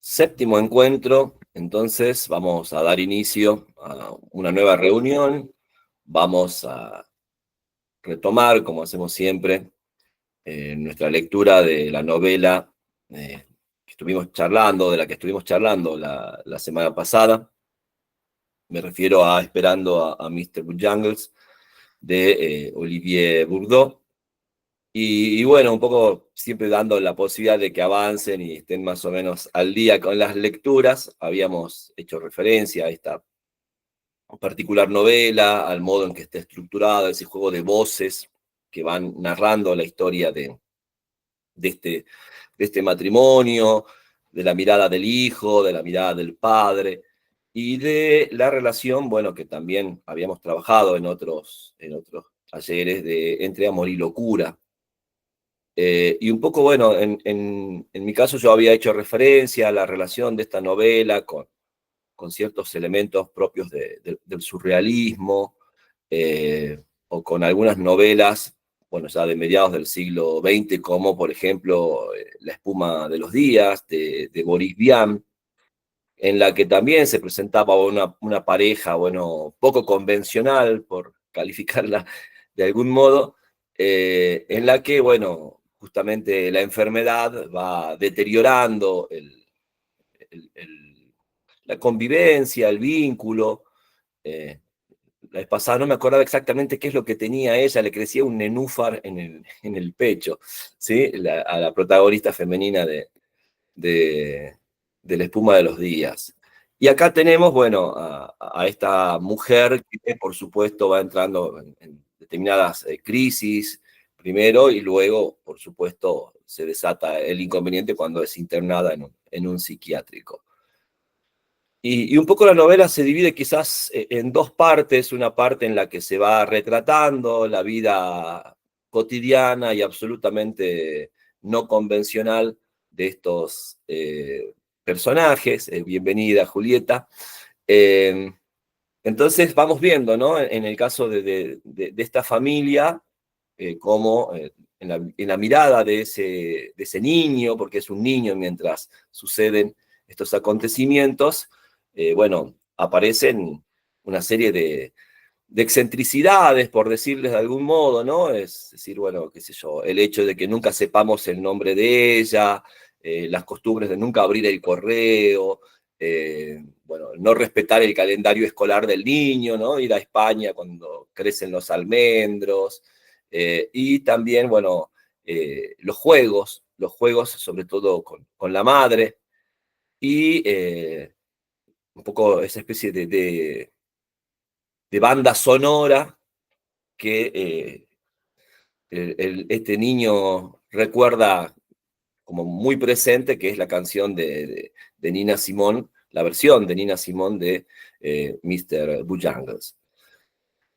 Séptimo encuentro, entonces vamos a dar inicio a una nueva reunión. Vamos a retomar, como hacemos siempre, nuestra lectura de la novela que estuvimos charlando, de la que estuvimos charlando la semana pasada. Me refiero a Esperando a Mr. Bojangles, de Olivier Bourdeau. Y bueno, un poco siempre dando la posibilidad de que avancen y estén más o menos al día con las lecturas. Habíamos hecho referencia a esta particular novela, al modo en que está estructurada, ese juego de voces que van narrando la historia de, este, de este matrimonio, de la mirada del hijo, de la mirada del padre, y de la relación, bueno, que también habíamos trabajado en otros talleres, entre amor y locura. Y un poco, bueno, en mi caso yo había hecho referencia a la relación de esta novela con ciertos elementos propios del surrealismo, o con algunas novelas, bueno, ya de mediados del siglo XX, como por ejemplo La espuma de los días, de Boris Vian, en la que también se presentaba una pareja, bueno, poco convencional, por calificarla de algún modo, en la que, bueno, justamente la enfermedad va deteriorando el, el, la convivencia, el vínculo. Eh, la vez pasada no me acordaba exactamente qué es lo que tenía ella, le crecía un nenúfar en el pecho, ¿sí? A la protagonista femenina de, de La espuma de los días. Y acá tenemos, bueno, a esta mujer que, por supuesto, va entrando en determinadas crisis primero y luego, por supuesto, se desata el inconveniente cuando es internada en un psiquiátrico. Y un poco la novela se divide quizás en dos partes, una parte en la que se va retratando la vida cotidiana y absolutamente no convencional de estos personajes. Bienvenida, Julieta. Eh, entonces vamos viendo, ¿no? En el caso de esta familia, cómo en la mirada de ese niño, porque es un niño mientras suceden estos acontecimientos, bueno, aparecen una serie de excentricidades, por decirles de algún modo, ¿no? Es decir, bueno, qué sé yo, el hecho de que nunca sepamos el nombre de ella, las costumbres de nunca abrir el correo, bueno, no respetar el calendario escolar del niño, ¿no? Ir a España cuando crecen los almendros, y también, bueno, los juegos sobre todo con la madre, y un poco esa especie de banda sonora que este niño recuerda como muy presente, que es la canción de Nina Simone, la versión de Nina Simone de Mr. Bojangles.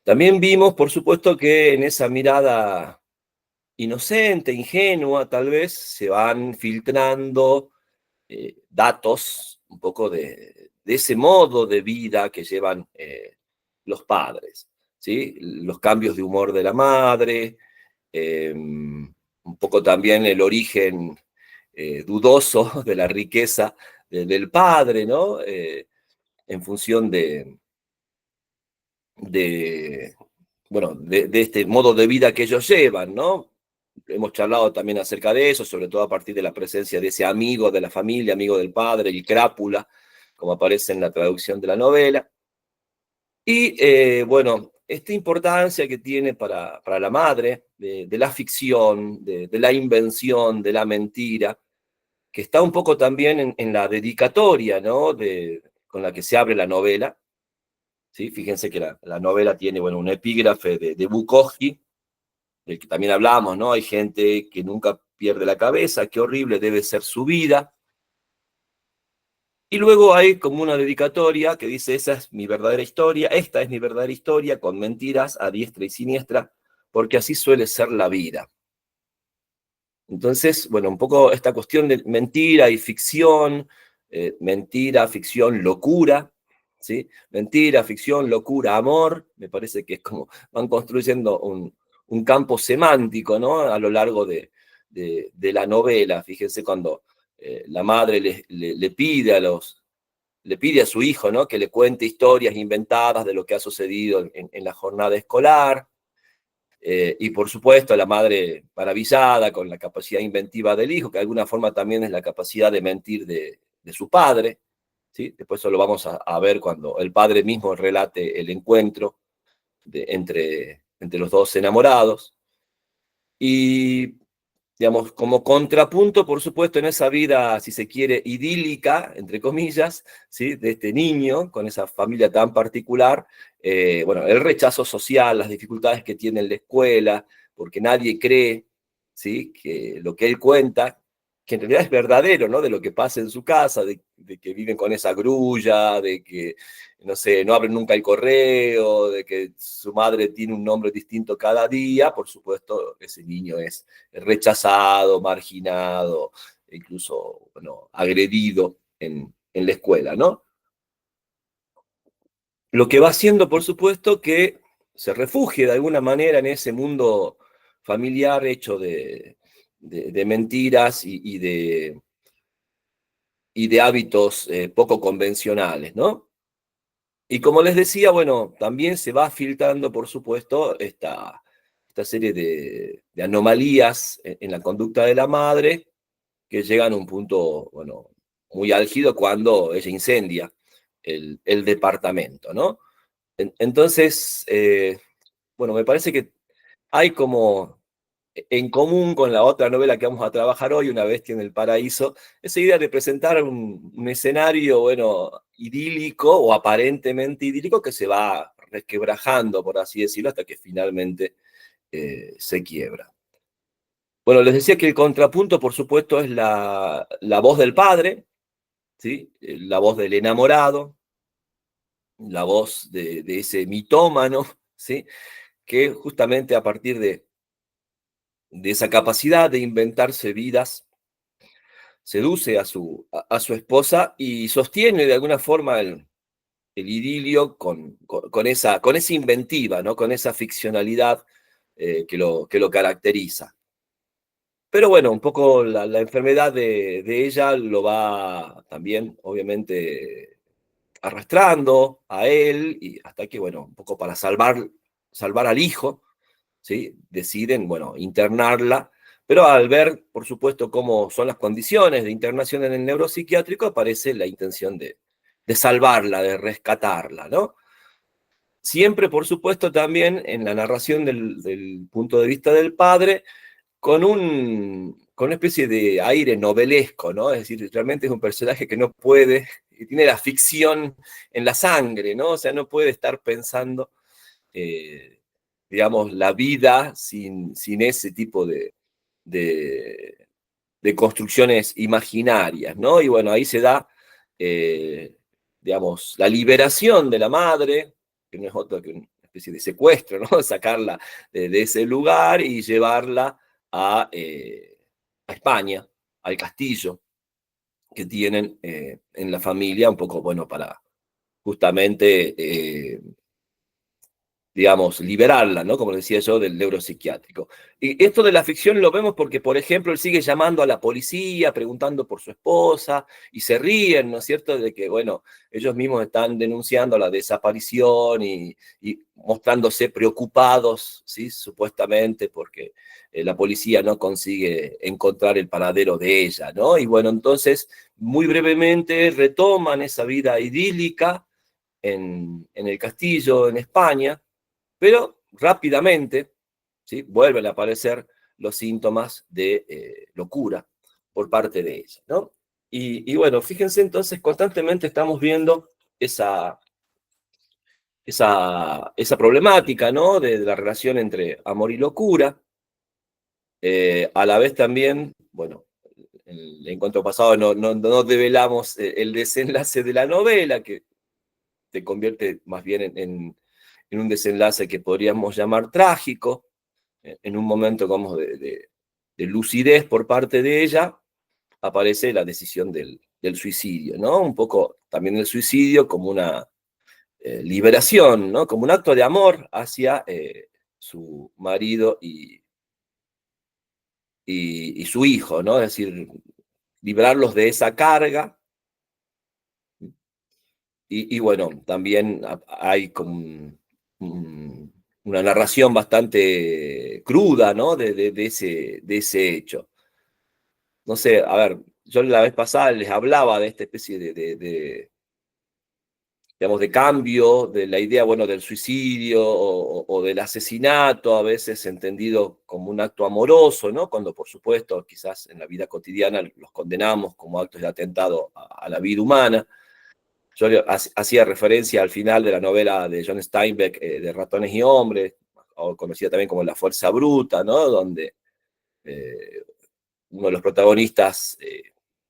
También vimos, por supuesto, que en esa mirada inocente, ingenua, tal vez, se van filtrando datos un poco de ese modo de vida que llevan los padres, ¿sí? Los cambios de humor de la madre, un poco también el origen dudoso de la riqueza del padre, ¿no? En función de, bueno, de este modo de vida que ellos llevan, ¿no? Hemos charlado también acerca de eso, sobre todo a partir de la presencia de ese amigo de la familia, amigo del padre, el crápula, como aparece en la traducción de la novela. Y bueno, esta importancia que tiene para la madre de la ficción, de la invención, de la mentira, que está un poco también en la dedicatoria, ¿no? Con la que se abre la novela. ¿Sí? Fíjense que la novela tiene, bueno, un epígrafe de Bukowski, del que también hablamos, ¿no? Hay gente que nunca pierde la cabeza, qué horrible debe ser su vida. Y luego hay como una dedicatoria que dice, esa es mi verdadera historia, esta es mi verdadera historia, con mentiras a diestra y siniestra, porque así suele ser la vida. Entonces, bueno, un poco esta cuestión de mentira y ficción, mentira, ficción, locura, ¿sí? Mentira, ficción, locura, amor, me parece que es como van construyendo un campo semántico, ¿no? A lo largo de la novela. Fíjense cuando la madre le pide a su hijo, ¿no?, que le cuente historias inventadas de lo que ha sucedido en la jornada escolar. Y por supuesto la madre maravillada con la capacidad inventiva del hijo, que de alguna forma también es la capacidad de mentir de su padre, ¿sí? Después eso lo vamos a ver cuando el padre mismo relate el encuentro entre los dos enamorados. Y, digamos, como contrapunto, por supuesto, en esa vida, si se quiere, idílica, entre comillas, ¿sí?, de este niño, con esa familia tan particular, bueno, el rechazo social, las dificultades que tiene en la escuela, porque nadie cree, ¿sí?, que lo que él cuenta, que en realidad es verdadero, ¿no?, de lo que pasa en su casa, de que viven con esa grulla, de que, no sé, no abren nunca el correo, de que su madre tiene un nombre distinto cada día. Por supuesto, ese niño es rechazado, marginado, incluso, bueno, agredido en la escuela, ¿no? Lo que va haciendo, por supuesto, que se refugie de alguna manera en ese mundo familiar hecho de mentiras y de hábitos poco convencionales, ¿no? Y como les decía, bueno, también se va filtrando, por supuesto, esta serie de anomalías en la conducta de la madre, que llegan a un punto, bueno, muy álgido cuando ella incendia el departamento, ¿no? Entonces, bueno, me parece que hay como en común con la otra novela que vamos a trabajar hoy, Una bestia en el paraíso, esa idea de presentar un escenario, bueno, idílico o aparentemente idílico que se va resquebrajando, por así decirlo, hasta que finalmente se quiebra. Bueno, les decía que el contrapunto, por supuesto, es la voz del padre, ¿sí? La voz del enamorado, la voz de ese mitómano, ¿sí?, que justamente a partir de esa capacidad de inventarse vidas, seduce a su esposa y sostiene de alguna forma el idilio con esa inventiva, ¿no?, con esa ficcionalidad que lo caracteriza. Pero bueno, un poco la enfermedad de ella lo va también, obviamente, arrastrando a él, y hasta que, bueno, un poco para salvar al hijo, ¿sí?, deciden, bueno, internarla, pero al ver, por supuesto, cómo son las condiciones de internación en el neuropsiquiátrico, aparece la intención de salvarla, de rescatarla, ¿no? Siempre, por supuesto, también en la narración del punto de vista del padre, con una especie de aire novelesco, ¿no? Es decir, realmente es un personaje que no puede, que tiene la ficción en la sangre, ¿no? O sea, no puede estar pensando, eh, digamos, la vida sin ese tipo de, de construcciones imaginarias, ¿no? Y bueno, ahí se da, eh, digamos, la liberación de la madre, que no es otra que una especie de secuestro, ¿no? Sacarla de ese lugar y llevarla a España, al castillo que tienen en la familia, un poco, bueno, para justamente digamos, liberarla, ¿no?, como decía yo, del neuropsiquiátrico. Y esto de la ficción lo vemos porque, por ejemplo, él sigue llamando a la policía, preguntando por su esposa, y se ríen, ¿no es cierto?, de que, bueno, ellos mismos están denunciando la desaparición y mostrándose preocupados, ¿sí?, supuestamente, porque la policía no consigue encontrar el paradero de ella, ¿no? Y bueno, entonces, muy brevemente retoman esa vida idílica en el castillo, en España, pero rápidamente, ¿sí?, vuelven a aparecer los síntomas de locura por parte de ella, ¿no? Y bueno, fíjense entonces, constantemente estamos viendo esa, esa problemática, ¿no?, de la relación entre amor y locura. A la vez también, bueno, en el encuentro pasado no develamos el desenlace de la novela, que se convierte más bien en un desenlace que podríamos llamar trágico, en un momento como de lucidez por parte de ella, aparece la decisión del suicidio, ¿no? Un poco también el suicidio como una liberación, ¿no? Como un acto de amor hacia su marido y su hijo, ¿no? Es decir, librarlos de esa carga. Y bueno, también hay como una narración bastante cruda, ¿no? De ese hecho. No sé, a ver, yo la vez pasada les hablaba de esta especie digamos, de cambio, de la idea, bueno, del suicidio o del asesinato, a veces entendido como un acto amoroso, ¿no? Cuando, por supuesto, quizás en la vida cotidiana los condenamos como actos de atentado a la vida humana. Yo hacía referencia al final de la novela de John Steinbeck, de Ratones y Hombres, o conocida también como La Fuerza Bruta, ¿no? Donde eh, uno de los protagonistas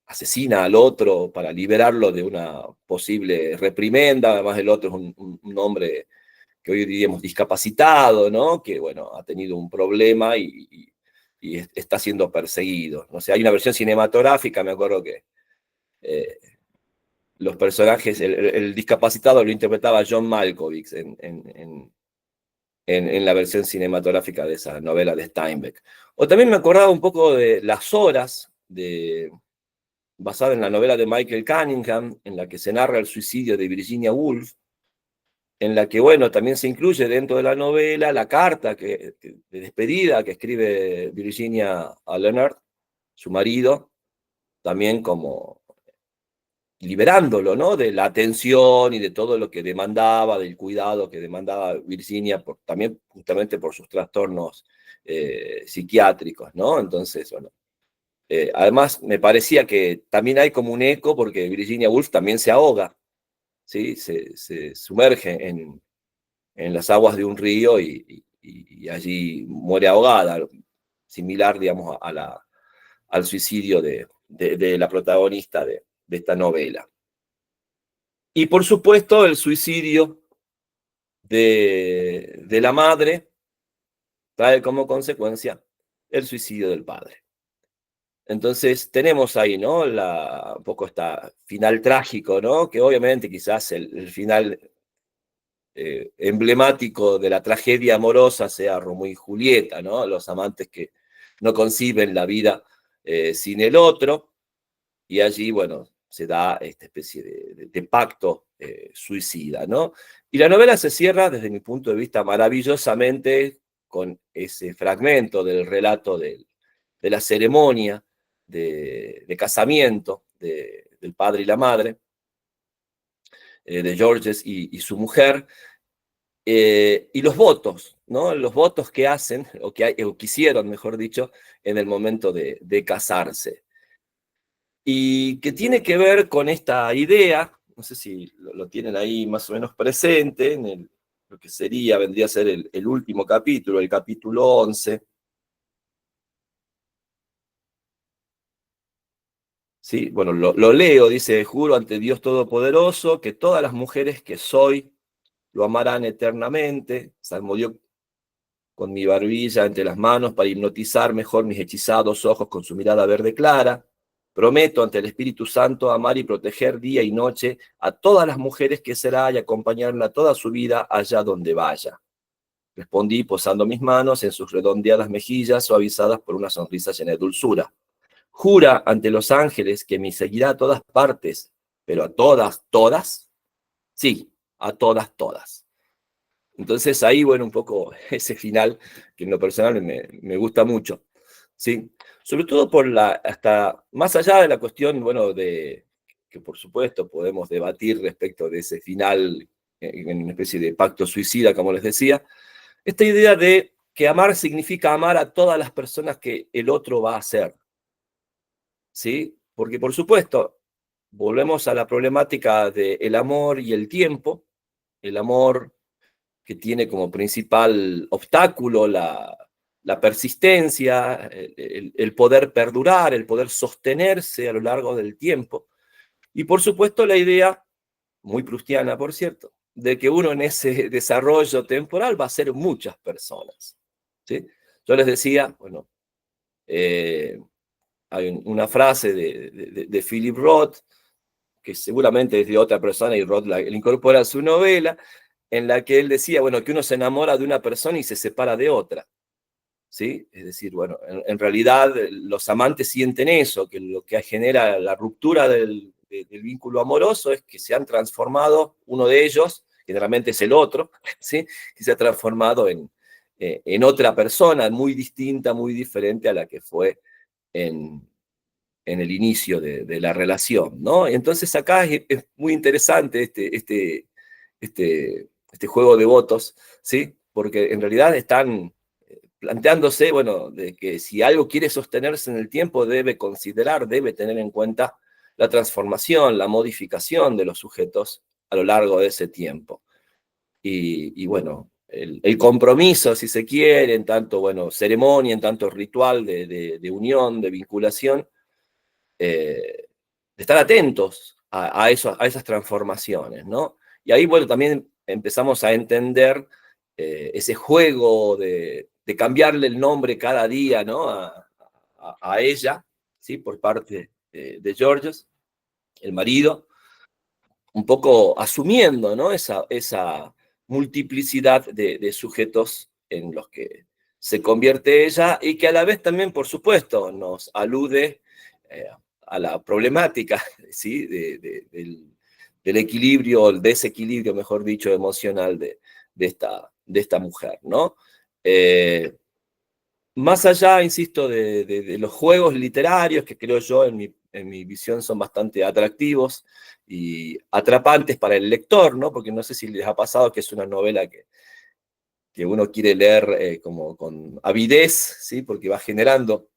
asesina al otro para liberarlo de una posible reprimenda. Además, el otro es un hombre que hoy diríamos discapacitado, ¿no? Que, bueno, ha tenido un problema y está siendo perseguido. No sé, hay una versión cinematográfica, me acuerdo que eh, los personajes, el discapacitado lo interpretaba John Malkovich en la versión cinematográfica de esa novela de Steinbeck. O también me acordaba un poco de Las Horas, basada en la novela de Michael Cunningham, en la que se narra el suicidio de Virginia Woolf, en la que, bueno, también se incluye dentro de la novela la carta de despedida que escribe Virginia a Leonard, su marido, también como liberándolo, ¿no? De la atención y de todo lo que demandaba, del cuidado que demandaba Virginia, también justamente por sus trastornos psiquiátricos, ¿no? Entonces, bueno, además me parecía que también hay como un eco, porque Virginia Woolf también se ahoga, ¿sí? Se sumerge en las aguas de un río y allí muere ahogada, similar, digamos, al suicidio de la protagonista de esta novela. Y por supuesto, el suicidio de la madre trae como consecuencia el suicidio del padre. Entonces tenemos ahí, ¿no? Un poco esta final trágico, ¿no? Que obviamente quizás el final emblemático de la tragedia amorosa sea Romeo y Julieta, ¿no? Los amantes que no conciben la vida sin el otro, y allí, bueno, se da esta especie de pacto suicida, ¿no? Y la novela se cierra, desde mi punto de vista, maravillosamente con ese fragmento del relato de la ceremonia de casamiento del padre y la madre, de Georges y su mujer, y los votos, ¿no? Los votos que hacen, o que hicieron, mejor dicho, en el momento de casarse. Y que tiene que ver con esta idea, no sé si lo tienen ahí más o menos presente, lo que vendría a ser el último capítulo, el capítulo 11. ¿Sí? Bueno, lo leo, dice: juro ante Dios Todopoderoso que todas las mujeres que soy lo amarán eternamente. Salmodió con mi barbilla entre las manos para hipnotizar mejor mis hechizados ojos con su mirada verde clara. Prometo ante el Espíritu Santo amar y proteger día y noche a todas las mujeres que será y acompañarla toda su vida allá donde vaya. Respondí posando mis manos en sus redondeadas mejillas suavizadas por una sonrisa llena de dulzura. Jura ante los ángeles que me seguirá a todas partes, pero a todas, todas, sí, a todas, todas. Entonces ahí, bueno, un poco ese final que en lo personal me gusta mucho, ¿sí? Sobre todo hasta más allá de la cuestión, bueno, que por supuesto podemos debatir respecto de ese final en una especie de pacto suicida, como les decía, esta idea de que amar significa amar a todas las personas que el otro va a ser, ¿sí? Porque por supuesto, volvemos a la problemática del amor y el tiempo, el amor que tiene como principal obstáculo la persistencia, el poder perdurar, el poder sostenerse a lo largo del tiempo. Y por supuesto la idea, muy prustiana por cierto, de que uno en ese desarrollo temporal va a ser muchas personas, ¿sí? Yo les decía, bueno, hay una frase de Philip Roth, que seguramente es de otra persona y Roth la incorpora a su novela, en la que él decía, bueno, que uno se enamora de una persona y se separa de otra, ¿sí? Es decir, bueno, en realidad los amantes sienten eso, que lo que genera la ruptura del vínculo amoroso es que se han transformado, uno de ellos, generalmente es el otro, ¿sí? Que se ha transformado en otra persona muy distinta, muy diferente a la que fue en el inicio de la relación, ¿no? Entonces acá es muy interesante este juego de votos, ¿sí? Porque en realidad están planteándose, bueno, de que si algo quiere sostenerse en el tiempo, debe considerar, debe tener en cuenta la transformación, la modificación de los sujetos a lo largo de ese tiempo. Y bueno, el compromiso, si se quiere, en tanto, bueno, ceremonia, en tanto ritual de unión, de vinculación, de estar atentos a esas transformaciones, ¿no? Y ahí, bueno, también empezamos a entender ese juego de cambiarle el nombre cada día, ¿no? A ella, ¿sí? Por parte de Georges, el marido, un poco asumiendo, ¿no? Esa multiplicidad de sujetos en los que se convierte ella y que a la vez también, por supuesto, nos alude eh, a la problemática, ¿sí? Del equilibrio, el desequilibrio, mejor dicho, emocional de esta mujer, ¿no? Eh, Más allá, insisto, de los juegos literarios, que creo yo en mi visión son bastante atractivos y atrapantes para el lector, ¿no? Porque no sé si les ha pasado que es una novela que uno quiere leer como con avidez, ¿sí? Porque va generando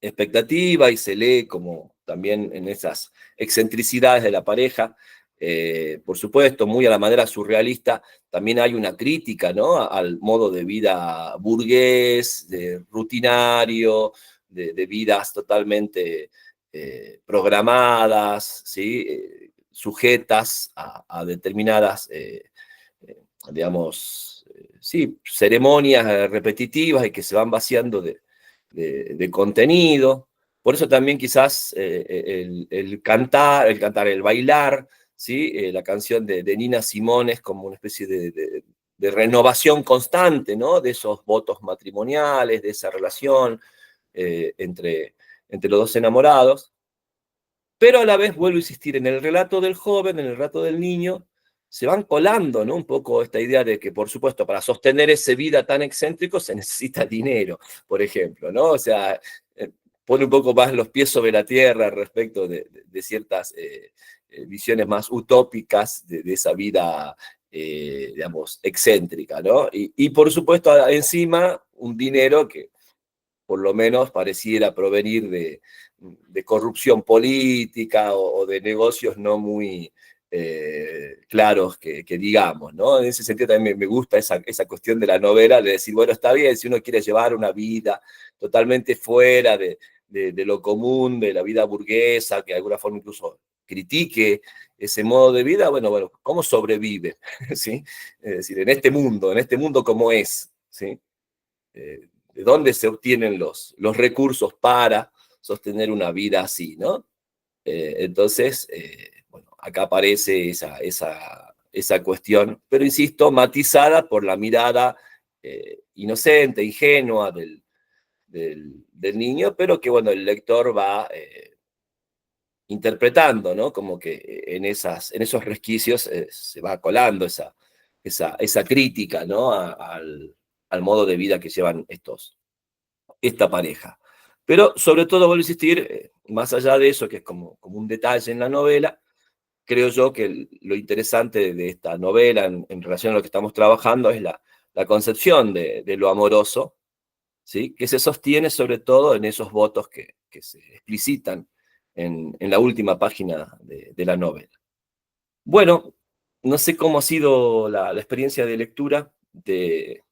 expectativa y se lee como también en esas excentricidades de la pareja. Por supuesto, muy a la manera surrealista, también hay una crítica, ¿no? Al modo de vida burgués, de rutinario, de vidas totalmente programadas, ¿sí? Sujetas a determinadas, digamos, sí, ceremonias repetitivas y que se van vaciando de contenido. Por eso también quizás el bailar, ¿sí? La canción de Nina Simone es como una especie de renovación constante, ¿no? De esos votos matrimoniales, de esa relación entre los dos enamorados. Pero a la vez, vuelvo a insistir, en el relato del joven, en el relato del niño, se van colando, ¿no? Un poco esta idea de que, por supuesto, para sostener esa vida tan excéntrico se necesita dinero, por ejemplo, ¿no? O sea, pone un poco más los pies sobre la tierra respecto de ciertas visiones más utópicas de esa vida, digamos, excéntrica, ¿no? Y por supuesto, encima, un dinero que por lo menos pareciera provenir de corrupción política o de negocios no muy claros que digamos, ¿no? En ese sentido también me gusta esa cuestión de la novela, de decir, bueno, está bien, si uno quiere llevar una vida totalmente fuera de lo común, de la vida burguesa, que de alguna forma incluso critique ese modo de vida, bueno, ¿cómo sobrevive? ¿Sí? Es decir, en este mundo como es, ¿sí? De dónde se obtienen los recursos para sostener una vida así, ¿no? Entonces, bueno, acá aparece esa cuestión, pero insisto, matizada por la mirada inocente, ingenua del niño, pero que, bueno, el lector va interpretando, ¿no? Como que en esos resquicios se va colando esa crítica, ¿no? Al modo de vida que llevan esta pareja. Pero sobre todo, vuelvo a insistir, más allá de eso, que es como un detalle en la novela, creo yo que lo interesante de esta novela en relación a lo que estamos trabajando es la concepción de lo amoroso, ¿sí? Que se sostiene sobre todo en esos votos que se explicitan en la última página de la novela. Bueno, no sé cómo ha sido la experiencia de lectura de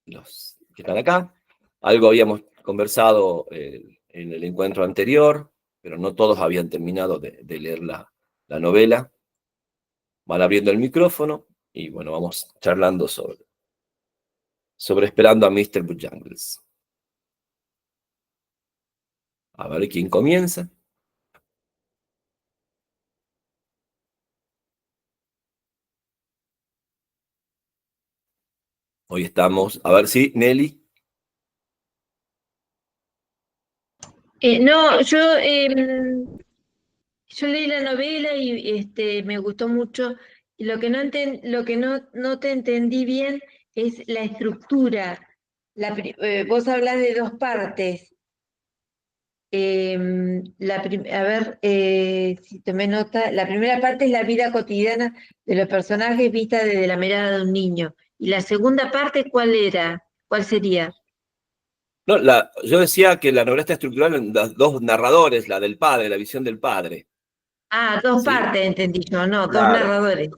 los que están acá. Algo habíamos conversado en el encuentro anterior, pero no todos habían terminado de leer la novela. Van abriendo el micrófono y bueno, vamos charlando sobre Esperando a Mr. Bojangles. A ver quién comienza. Hoy estamos, a ver si, Nelly. No, yo leí la novela y me gustó mucho. Y lo que no te entendí bien es la estructura. Vos hablas de dos partes. A ver, si tomé nota, la primera parte es la vida cotidiana de los personajes vista desde la mirada de un niño. Y la segunda parte, ¿cuál era? ¿Cuál sería? No, yo decía que la novela está estructurada en las dos narradores, la del padre, la visión del padre, Ah, dos ¿sí? partes entendí yo, no, dos Claro, narradores.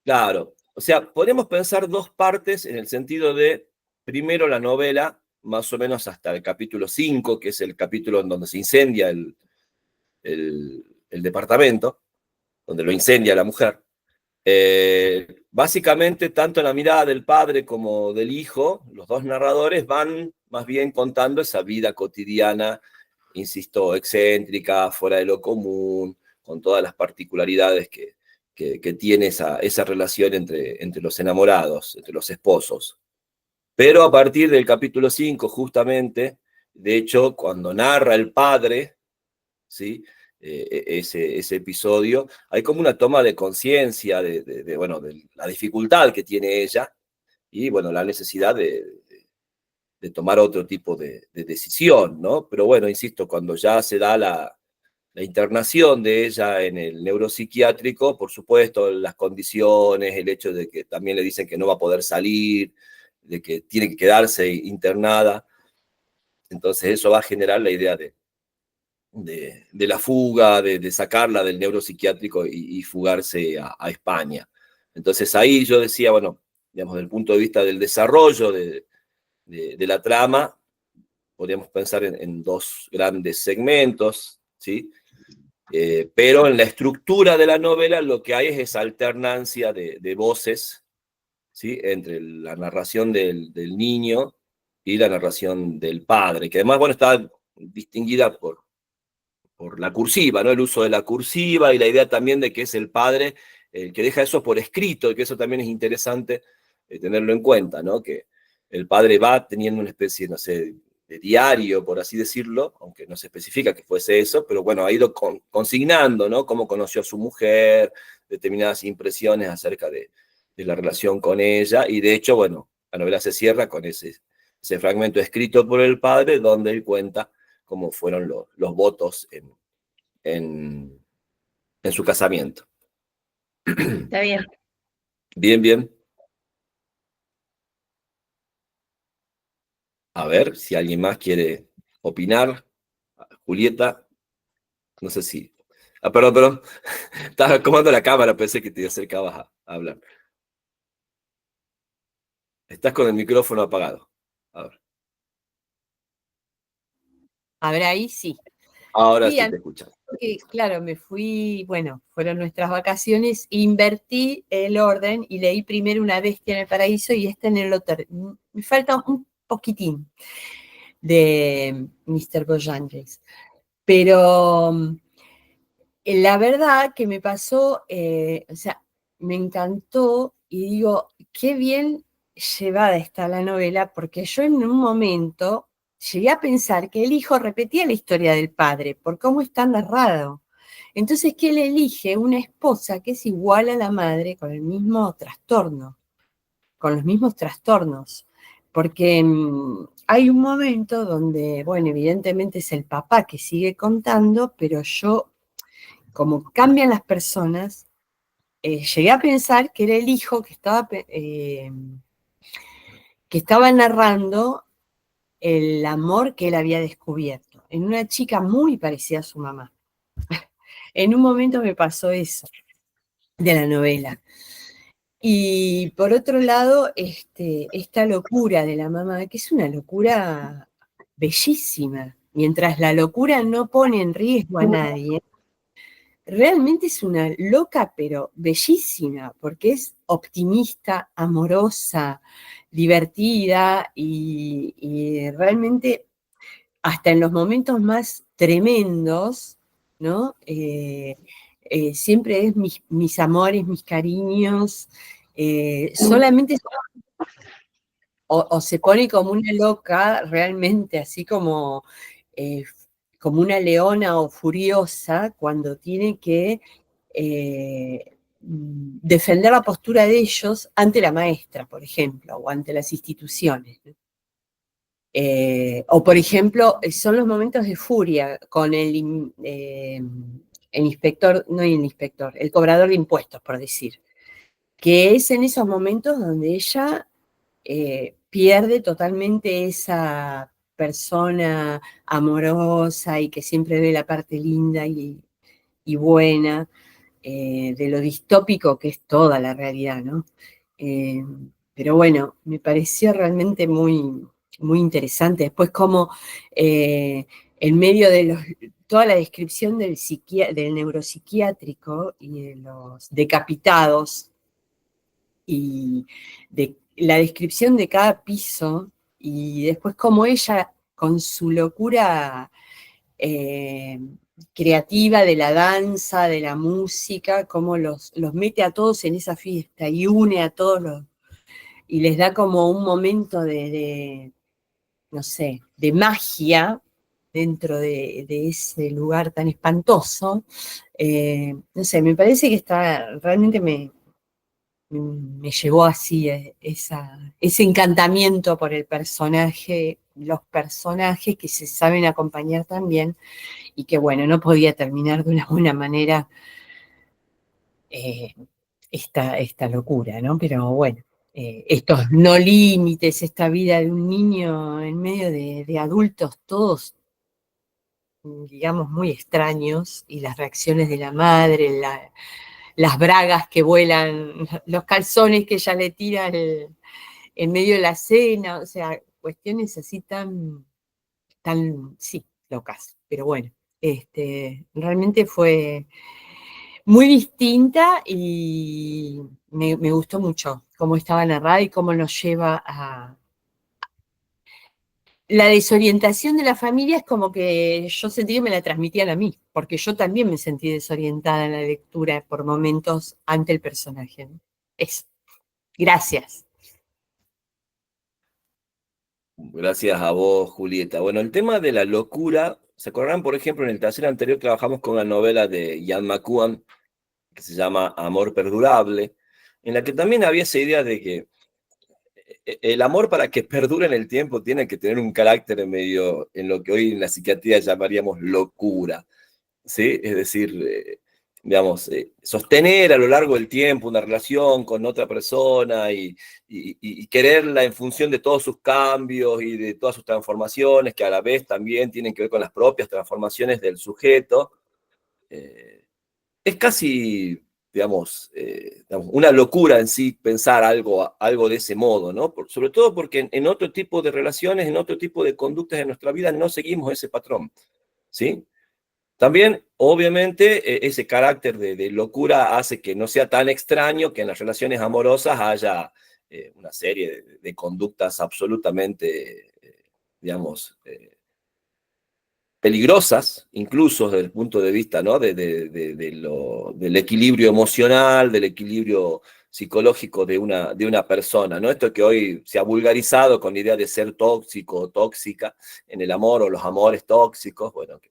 claro. O sea, podemos pensar dos partes en el sentido de, primero la novela, más o menos hasta el capítulo 5, que es el capítulo en donde se incendia el departamento, donde lo incendia la mujer. Básicamente, tanto en la mirada del padre como del hijo, los dos narradores van más bien contando esa vida cotidiana, insisto, excéntrica, fuera de lo común, con todas las particularidades que tiene esa relación entre los enamorados, entre los esposos. Pero a partir del capítulo 5, justamente, de hecho, cuando narra el padre, ¿sí? Ese episodio, hay como una toma de conciencia bueno, de la dificultad que tiene ella y, bueno, la necesidad de tomar otro tipo de decisión, ¿no? Pero bueno, insisto, cuando ya se da la internación de ella en el neuropsiquiátrico, por supuesto, las condiciones, el hecho de que también le dicen que no va a poder salir, de que tiene que quedarse internada, entonces eso va a generar la idea de la fuga, de sacarla del neuropsiquiátrico y fugarse a España. Entonces ahí yo decía, bueno, digamos, desde el punto de vista del desarrollo de la trama, podríamos pensar en dos grandes segmentos, ¿sí? Pero en la estructura de la novela lo que hay es esa alternancia de voces, ¿sí? Entre la narración del niño y la narración del padre, que además, bueno, está distinguida por la cursiva, ¿no? El uso de la cursiva y la idea también de que es el padre el que deja eso por escrito, y que eso también es interesante tenerlo en cuenta, ¿no? Que el padre va teniendo una especie, no sé, de diario, por así decirlo, aunque no se especifica que fuese eso, pero bueno, ha ido consignando, ¿no? Cómo conoció a su mujer, determinadas impresiones acerca de la relación con ella, y de hecho, bueno, la novela se cierra con ese fragmento escrito por el padre, donde él cuenta cómo fueron los votos en, en su casamiento. Está bien. Bien, bien. A ver si alguien más quiere opinar. Julieta, no sé si. Ah, perdón, perdón. Estaba acomodando la cámara, pensé que te acercabas a hablar. Estás con el micrófono apagado. A ver. A ver, ahí sí. Ahora Sí, sí te escuchas. claro, me fui, bueno, fueron nuestras vacaciones, invertí el orden y leí primero Una bestia en el paraíso y esta en el hotel. Me falta un poquitín de Mr. Bojangles. Pero la verdad que me pasó, o sea, me encantó y digo, qué bien llevada está la novela, porque yo en un momento llegué a pensar que el hijo repetía la historia del padre, por cómo está narrado. Entonces, que él elige una esposa que es igual a la madre con el mismo trastorno, con los mismos trastornos. Porque hay un momento donde, bueno, evidentemente es el papá que sigue contando, pero yo, como cambian las personas, llegué a pensar que era el hijo que estaba narrando el amor que él había descubierto en una chica muy parecida a su mamá. En un momento me pasó eso de la novela. Y por otro lado, esta locura de la mamá, que es una locura bellísima, mientras la locura no pone en riesgo a nadie, realmente es una loca, pero bellísima, porque es optimista, amorosa, divertida y realmente hasta en los momentos más tremendos, ¿no? Siempre es mis amores, mis cariños, solamente o se pone como una loca, realmente así como eh, como una leona o furiosa cuando tiene que defender la postura de ellos ante la maestra, por ejemplo, o ante las instituciones. O, por ejemplo, son los momentos de furia con el inspector, no el inspector, el cobrador de impuestos, por decir, que es en esos momentos donde ella pierde totalmente esa persona amorosa y que siempre ve la parte linda y buena de lo distópico que es toda la realidad, ¿no? Pero bueno, me pareció realmente muy, muy interesante. Después como en medio de toda la descripción del neuropsiquiátrico y de los decapitados y de la descripción de cada piso y después como ella con su locura creativa de la danza, de la música, cómo los mete a todos en esa fiesta y une a todos y les da como un momento no sé, de magia dentro de ese lugar tan espantoso. No sé, me parece que realmente me llevó así ese encantamiento por el personaje, los personajes que se saben acompañar también y que bueno, no podía terminar de una buena manera esta locura, ¿no? Pero bueno, estos no límites, esta vida de un niño en medio de adultos, todos, digamos, muy extraños, y las reacciones de la madre, las bragas que vuelan, los calzones que ella le tira en medio de la cena, o sea, cuestiones así tan, sí, locas, pero bueno, realmente fue muy distinta y me gustó mucho cómo estaba narrada y cómo nos lleva a... La desorientación de la familia es como que yo sentí que me la transmitían a mí, porque yo también me sentí desorientada en la lectura por momentos ante el personaje, ¿no? Eso. Gracias. Gracias a vos, Julieta. Bueno, el tema de la locura, ¿se acordarán, por ejemplo, en el taller anterior trabajamos con una novela de Ian McEwan que se llama Amor Perdurable, en la que también había esa idea de que el amor para que perdure en el tiempo tiene que tener un carácter medio en lo que hoy en la psiquiatría llamaríamos locura, ¿sí? Es decir, digamos, sostener a lo largo del tiempo una relación con otra persona y quererla en función de todos sus cambios y de todas sus transformaciones, que a la vez también tienen que ver con las propias transformaciones del sujeto. Es casi, digamos, una locura en sí pensar algo de ese modo, ¿no? Sobre todo porque en otro tipo de relaciones, en otro tipo de conductas de nuestra vida no seguimos ese patrón, ¿sí? También, obviamente, ese carácter de locura hace que no sea tan extraño que en las relaciones amorosas haya una serie de conductas absolutamente, digamos, peligrosas, incluso desde el punto de vista, ¿no? Del equilibrio emocional, del equilibrio psicológico de una persona, ¿no? Esto que hoy se ha vulgarizado con la idea de ser tóxico o tóxica en el amor o los amores tóxicos, bueno, que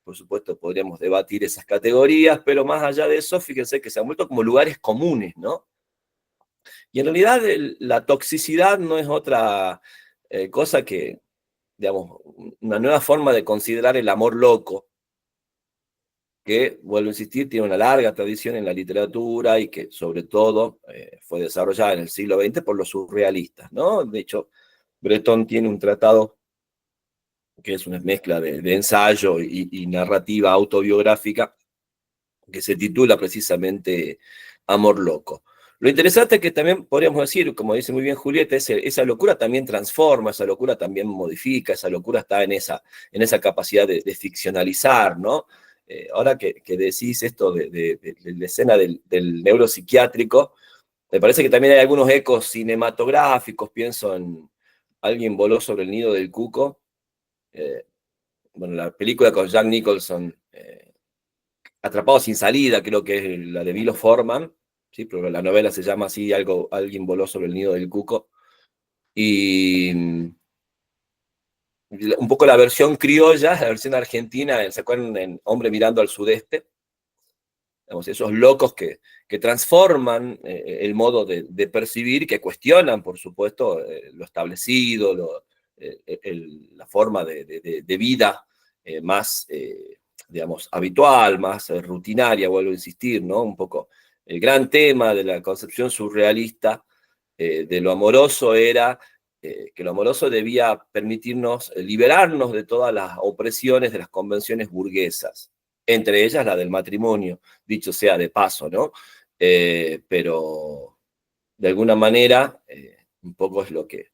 por supuesto podríamos debatir esas categorías, pero más allá de eso, fíjense que se han vuelto como lugares comunes, ¿no? Y en realidad la toxicidad no es otra cosa que, digamos, una nueva forma de considerar el amor loco, que, vuelvo a insistir, tiene una larga tradición en la literatura y que sobre todo fue desarrollada en el siglo XX por los surrealistas, ¿no? De hecho, Breton tiene un tratado que es una mezcla de ensayo y narrativa autobiográfica que se titula precisamente Amor Loco. Lo interesante es que también podríamos decir, como dice muy bien Julieta, esa locura también transforma, esa locura también modifica, esa locura está en esa capacidad de ficcionalizar, ¿no? Ahora que decís esto de la escena del neuropsiquiátrico, me parece que también hay algunos ecos cinematográficos, pienso en Alguien voló sobre el nido del cuco, bueno, la película con Jack Nicholson, Atrapado sin salida, creo que es la de Milo Forman, ¿sí? Pero la novela se llama así, Alguien voló sobre el nido del cuco. Y un poco la versión criolla, la versión argentina, ¿se acuerdan en Hombre mirando al sudeste? Digamos, esos locos que transforman el modo de percibir, que cuestionan, por supuesto, lo establecido, la forma de vida más, digamos, habitual, más rutinaria, vuelvo a insistir, ¿no? Un poco el gran tema de la concepción surrealista de lo amoroso era que lo amoroso debía permitirnos liberarnos de todas las opresiones de las convenciones burguesas, entre ellas la del matrimonio, dicho sea de paso, ¿no? Pero de alguna manera, un poco es lo que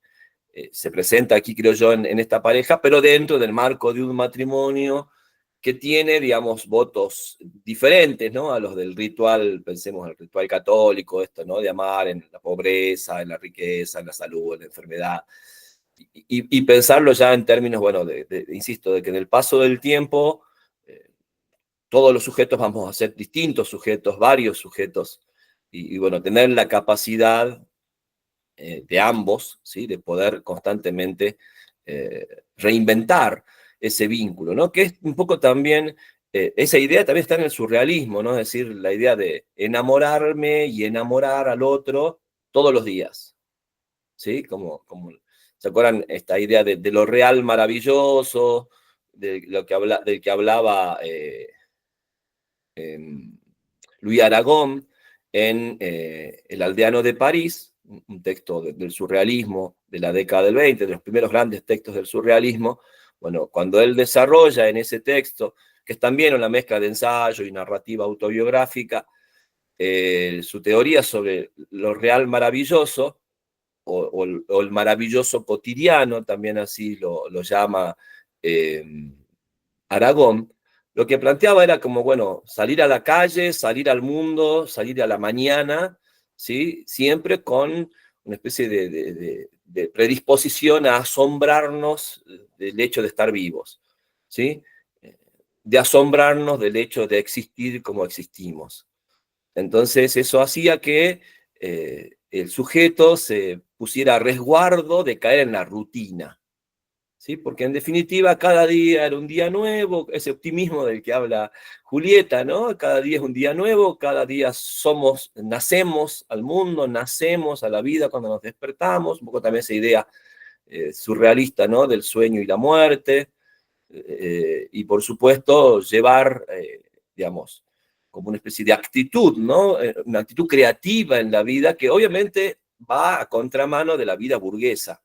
se presenta aquí, creo yo, en esta pareja, pero dentro del marco de un matrimonio que tiene, digamos, votos diferentes, ¿no? A los del ritual, pensemos en el ritual católico, esto, ¿no? De amar en la pobreza, en la riqueza, en la salud, en la enfermedad. Y pensarlo ya en términos, bueno, insisto, de que en el paso del tiempo todos los sujetos vamos a ser distintos sujetos, varios sujetos, y bueno, tener la capacidad de ambos, ¿sí? De poder constantemente reinventar ese vínculo, ¿no? Que es un poco también, esa idea también está en el surrealismo, ¿no? Es decir, la idea de enamorarme y enamorar al otro todos los días, ¿sí? ¿Se acuerdan esta idea de lo real maravilloso, del que hablaba Louis Aragón en El aldeano de París, un texto del surrealismo de la década del 20, de los primeros grandes textos del surrealismo? Bueno, cuando él desarrolla en ese texto, que es también una mezcla de ensayo y narrativa autobiográfica, su teoría sobre lo real maravilloso, o el maravilloso cotidiano, también así lo llama Aragón, lo que planteaba era como, bueno, salir a la calle, salir al mundo, salir a la mañana, ¿sí? Siempre con una especie de predisposición a asombrarnos del hecho de estar vivos, ¿sí? De asombrarnos del hecho de existir como existimos. Entonces eso hacía que el sujeto se pusiera a resguardo de caer en la rutina, ¿sí? Porque en definitiva cada día era un día nuevo, ese optimismo del que habla Julieta, ¿no? Cada día es un día nuevo, cada día nacemos al mundo, nacemos a la vida cuando nos despertamos, un poco también esa idea surrealista, ¿no? Del sueño y la muerte, y por supuesto llevar, digamos, como una especie de actitud, ¿no? Una actitud creativa en la vida que obviamente va a contramano de la vida burguesa,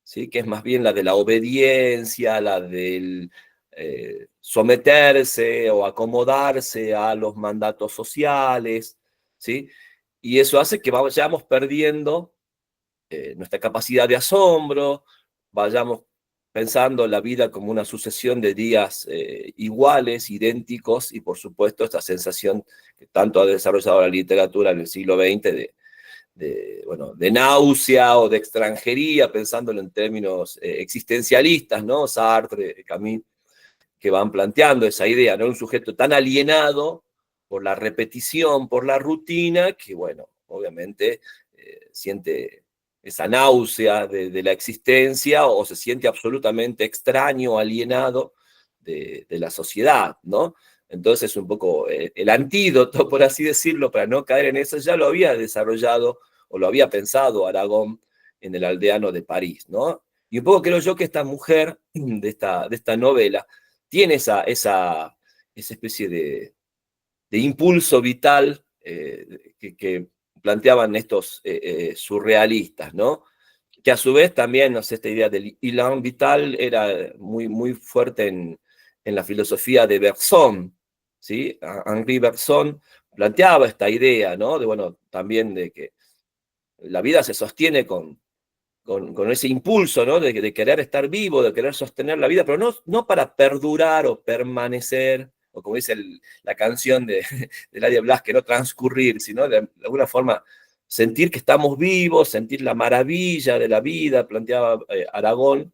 ¿sí? Que es más bien la de la obediencia, la del someterse o acomodarse a los mandatos sociales, ¿sí? Y eso hace que vayamos perdiendo nuestra capacidad de asombro, vayamos pensando la vida como una sucesión de días iguales, idénticos, y por supuesto esta sensación que tanto ha desarrollado la literatura en el siglo XX bueno, de náusea o de extranjería, pensándolo en términos existencialistas, ¿no? Sartre, Camus, que van planteando esa idea, ¿no? Un sujeto tan alienado por la repetición, por la rutina, que, bueno, obviamente siente esa náusea de la existencia o se siente absolutamente extraño, alienado de la sociedad, ¿no? Entonces, un poco el antídoto, por así decirlo, para no caer en eso, ya lo había desarrollado o lo había pensado Aragón en El aldeano de París, ¿no? Y un poco creo yo que esta mujer de esta novela tiene esa especie de impulso vital que planteaban estos surrealistas, ¿no? Que a su vez también, no sé, esta idea del élan vital era muy, muy fuerte en la filosofía de Bergson, ¿sí? Henri Bergson planteaba esta idea, ¿no? De, bueno, también de que la vida se sostiene con ese impulso, ¿no? De querer estar vivo, de querer sostener la vida, pero no para perdurar o permanecer, o como dice la canción de Ladia Blas, que no transcurrir, sino de alguna forma sentir que estamos vivos, sentir la maravilla de la vida, planteaba Aragón,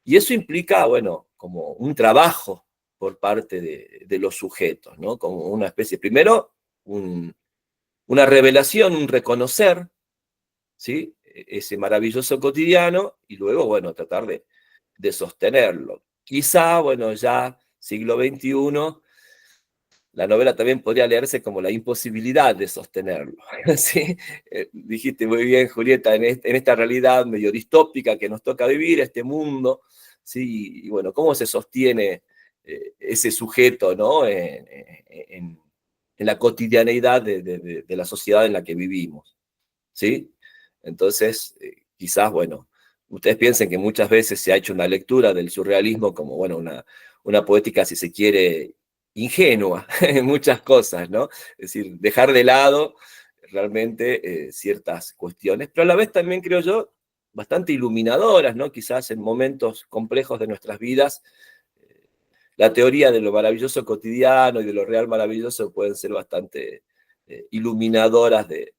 y eso implica, bueno, como un trabajo por parte de los sujetos, ¿no? Como una especie, primero, una revelación, un reconocer, ¿sí? Ese maravilloso cotidiano, y luego, bueno, tratar de sostenerlo. Quizá, bueno, ya siglo XXI, la novela también podría leerse como la imposibilidad de sostenerlo. ¿Sí? Dijiste muy bien, Julieta, en esta realidad medio distópica que nos toca vivir, este mundo, ¿sí? Y bueno, ¿cómo se sostiene ese sujeto, ¿no? En la cotidianeidad de la sociedad en la que vivimos, ¿sí? Entonces, quizás, bueno, ustedes piensen que muchas veces se ha hecho una lectura del surrealismo como, bueno, una poética, si se quiere, ingenua en muchas cosas, ¿no? Es decir, dejar de lado realmente ciertas cuestiones, pero a la vez también creo yo bastante iluminadoras, ¿no? Quizás en momentos complejos de nuestras vidas, la teoría de lo maravilloso cotidiano y de lo real maravilloso pueden ser bastante iluminadoras de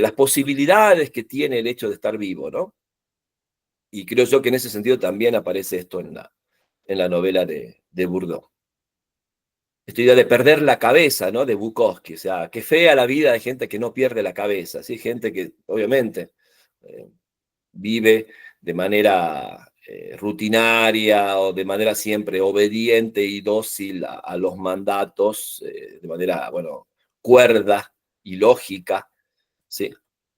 las posibilidades que tiene el hecho de estar vivo, ¿no? Y creo yo que en ese sentido también aparece esto en la novela de Bourdieu. Esta idea de perder la cabeza, ¿no? De Bukowski, o sea, qué fea la vida de gente que no pierde la cabeza, ¿sí? Gente que obviamente vive de manera rutinaria o de manera siempre obediente y dócil a los mandatos, de manera, bueno, cuerda y lógica, ¿sí?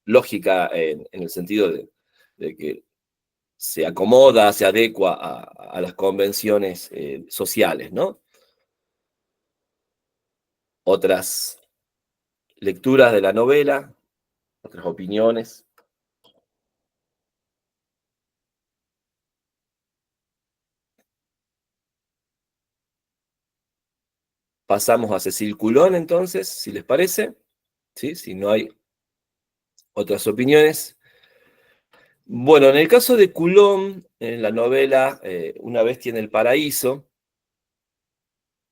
Lógica en el sentido de que se acomoda, se adecua a las convenciones sociales, ¿no? Otras lecturas de la novela, otras opiniones. Pasamos a Cecil Coulon, entonces, si les parece, ¿sí? Si no hay otras opiniones. Bueno, en el caso de Coulon, en la novela Una bestia en el paraíso,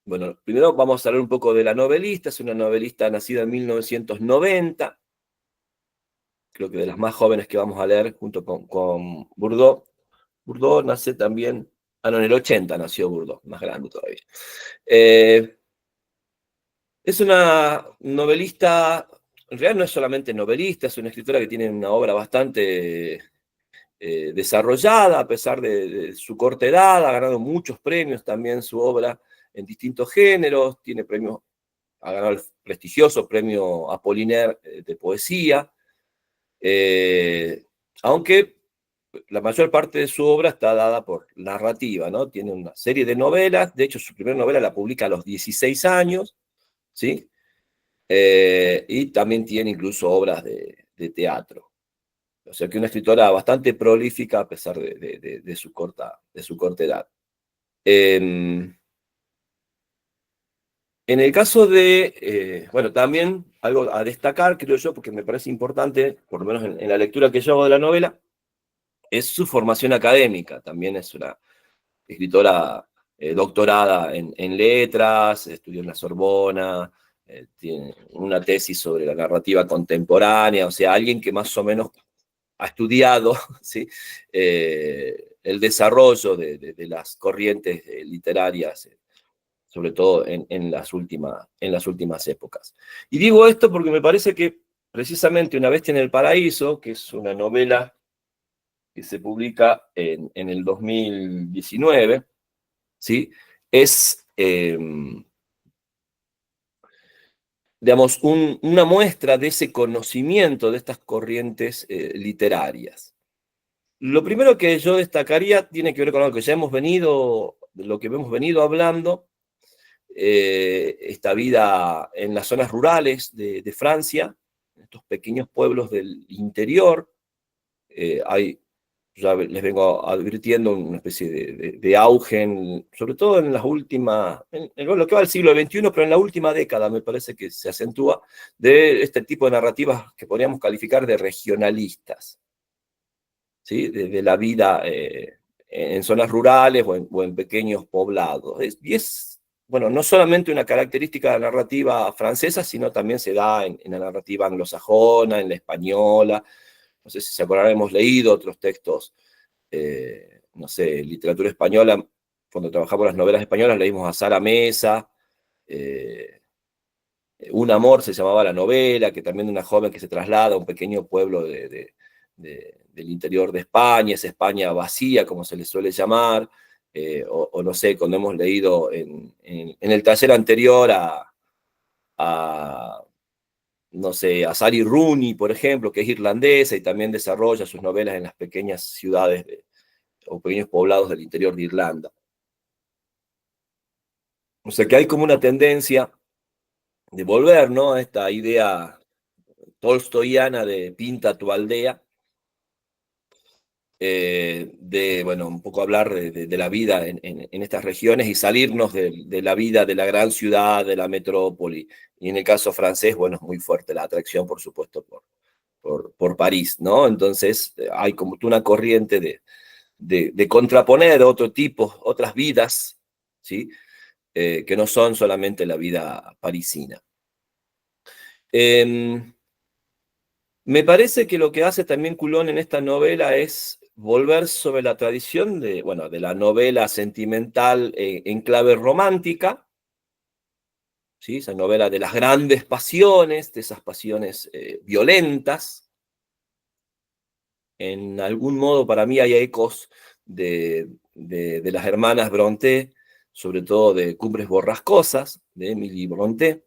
bueno, primero vamos a hablar un poco de la novelista. Es una novelista nacida en 1990, creo que de las más jóvenes que vamos a leer junto con Bourdieu. Bourdieu nace también, no, en el 80 nació Bourdieu, más grande todavía. Es una novelista, en realidad no es solamente novelista, es una escritora que tiene una obra bastante desarrollada, a pesar de su corta edad, ha ganado muchos premios también su obra en distintos géneros, tiene premios, ha ganado el prestigioso premio Apollinaire de poesía, aunque la mayor parte de su obra está dada por narrativa, ¿no? Tiene una serie de novelas, de hecho su primera novela la publica a los 16 años, ¿sí? Y también tiene incluso obras de teatro. O sea que una escritora bastante prolífica a pesar de su corta edad. En el caso bueno, también algo a destacar, creo yo, porque me parece importante, por lo menos en la lectura que yo hago de la novela, es su formación académica. También es una escritora doctorada en letras, estudió en la Sorbona, tiene una tesis sobre la narrativa contemporánea, o sea, alguien que más o menos ha estudiado, ¿sí? El desarrollo de las corrientes literarias, sobre todo en las últimas épocas. Y digo esto porque me parece que precisamente Una bestia en el paraíso, que es una novela que se publica en el 2019, ¿sí? Es, digamos, una muestra de ese conocimiento de estas corrientes literarias. Lo primero que yo destacaría tiene que ver con algo que ya hemos venido, lo que hemos venido hablando, esta vida en las zonas rurales de Francia, en estos pequeños pueblos del interior. Ya les vengo advirtiendo una especie de auge, sobre todo en las últimas, en lo que va del siglo XXI, pero en la última década me parece que se acentúa, de este tipo de narrativas que podríamos calificar de regionalistas, ¿sí? De la vida en zonas rurales o en pequeños poblados. Y es, bueno, no solamente una característica de la narrativa francesa, sino también se da en la narrativa anglosajona, en la española. No sé si se acordarán, hemos leído otros textos, no sé, literatura española. Cuando trabajamos las novelas españolas leímos a Sara Mesa, Un amor se llamaba la novela, que también de una joven que se traslada a un pequeño pueblo de del interior de España, esa España vacía, como se le suele llamar, o no sé, cuando hemos leído en el taller anterior no sé, a Sally Rooney, por ejemplo, que es irlandesa y también desarrolla sus novelas en las pequeñas ciudades o pequeños poblados del interior de Irlanda. O sea que hay como una tendencia de volver, ¿no?, a esta idea tolstoyana de pinta tu aldea, de, bueno, un poco hablar de la vida en estas regiones y salirnos de la vida de la gran ciudad, de la metrópoli. Y en el caso francés, bueno, es muy fuerte la atracción, por supuesto, por París, ¿no? Entonces hay como una corriente de contraponer otro tipo, otras vidas, ¿sí? Que no son solamente la vida parisina. Me parece que lo que hace también Coulon en esta novela es volver sobre la tradición de, bueno, de la novela sentimental en clave romántica, ¿sí? Esa novela de las grandes pasiones, de esas pasiones violentas. En algún modo para mí hay ecos de las hermanas Brontë, sobre todo de Cumbres Borrascosas, de Emily Brontë,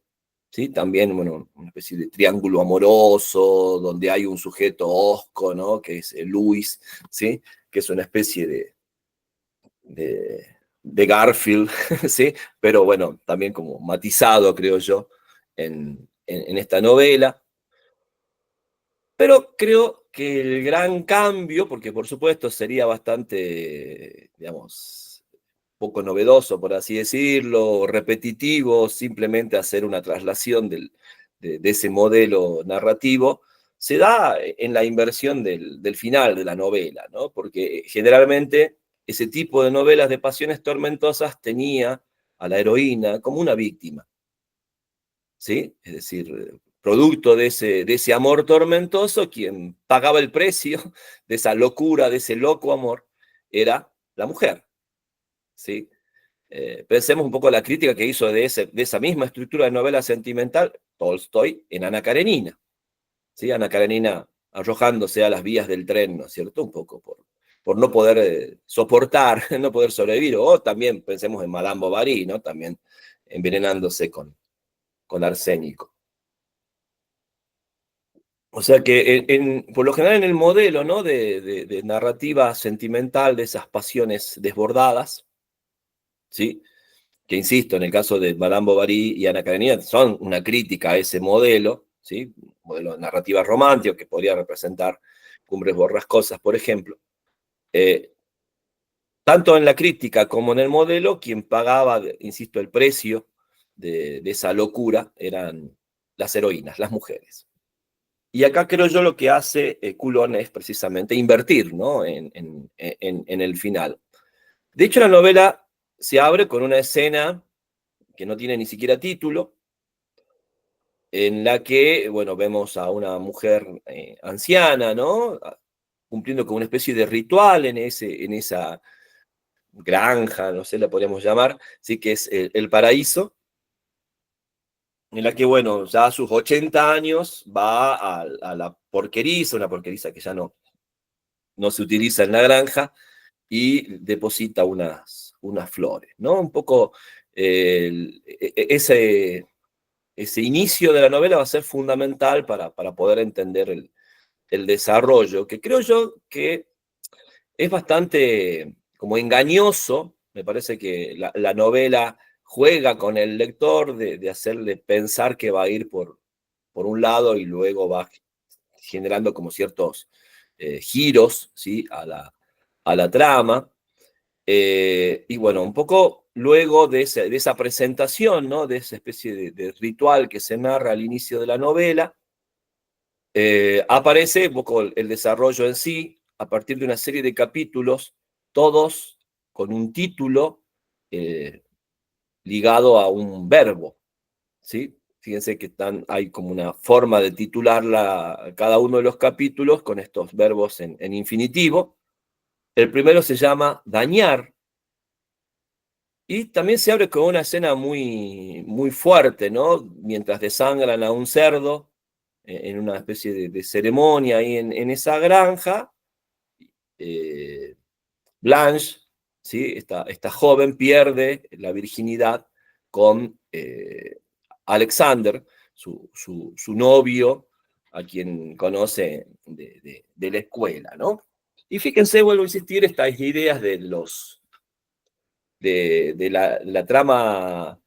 ¿sí? También, bueno, una especie de triángulo amoroso, donde hay un sujeto hosco, ¿no?, que es Louis, ¿sí?, que es una especie de Garfield, ¿sí?, pero bueno, también como matizado, creo yo, en esta novela. Pero creo que el gran cambio, porque por supuesto sería bastante, digamos, poco novedoso, por así decirlo, repetitivo, simplemente hacer una traslación de ese modelo narrativo, se da en la inversión del final de la novela, ¿no? Porque generalmente ese tipo de novelas de pasiones tormentosas tenía a la heroína como una víctima, ¿sí? Es decir, producto de ese amor tormentoso, quien pagaba el precio de esa locura, de ese loco amor, era la mujer, ¿sí? Pensemos un poco la crítica que hizo de esa misma estructura de novela sentimental Tolstoy en Ana Karenina, ¿sí? Ana Karenina arrojándose a las vías del tren, ¿no es cierto? Un poco por no poder soportar, no poder sobrevivir, o también pensemos en Madame Bovary, ¿no? También envenenándose con arsénico. O sea que por lo general en el modelo, ¿no?, de narrativa sentimental, de esas pasiones desbordadas, ¿sí?, que insisto, en el caso de Madame Bovary y Ana Karenina, son una crítica a ese modelo, ¿sí?, modelo de narrativa romántico que podría representar Cumbres Borrascosas, por ejemplo. Tanto en la crítica como en el modelo, quien pagaba, insisto, el precio de esa locura eran las heroínas, las mujeres. Y acá creo yo lo que hace Coulon es precisamente invertir, ¿no?, en el final. De hecho, la novela se abre con una escena que no tiene ni siquiera título, en la que, bueno, vemos a una mujer anciana, ¿no?, cumpliendo con una especie de ritual en esa granja, no sé, la podríamos llamar, sí, que es el paraíso, en la que, bueno, ya a sus 80 años va a la porqueriza, una porqueriza que ya no se utiliza en la granja, y deposita unas flores, ¿no? Un poco ese inicio de la novela va a ser fundamental para poder entender el desarrollo, que creo yo que es bastante como engañoso. Me parece que la novela juega con el lector de hacerle pensar que va a ir por un lado y luego va generando como ciertos giros, ¿sí?, a la trama. Y bueno, un poco luego de esa presentación, ¿no?, de esa especie de ritual que se narra al inicio de la novela, aparece un poco el desarrollo en sí, a partir de una serie de capítulos, todos con un título ligado a un verbo, ¿sí? Fíjense que hay como una forma de titular cada uno de los capítulos con estos verbos en infinitivo. El primero se llama dañar, y también se abre con una escena muy, muy fuerte, ¿no? Mientras desangran a un cerdo en una especie de ceremonia ahí en esa granja, Blanche, ¿sí? Esta joven pierde la virginidad con Alexander, su novio, a quien conoce de la escuela, ¿no? Y fíjense, vuelvo a insistir, estas ideas de la trama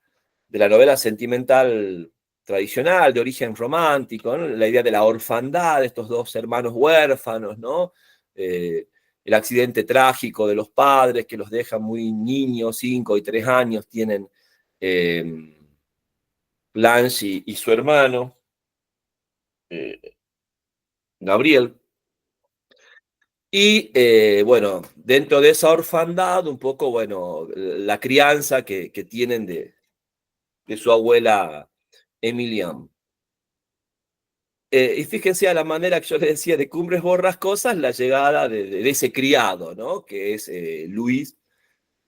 de la novela sentimental tradicional, de origen romántico, ¿no? La idea de la orfandad, de estos dos hermanos huérfanos, ¿no? El accidente trágico de los padres que los dejan muy niños, 5 y 3 años, tienen Blanche y su hermano, Gabriel. Y bueno, dentro de esa orfandad, un poco, bueno, la crianza que tienen de su abuela Emilian. Y fíjense a la manera que yo les decía de Cumbres Borrascosas, la llegada de ese criado, ¿no? Que es Luis,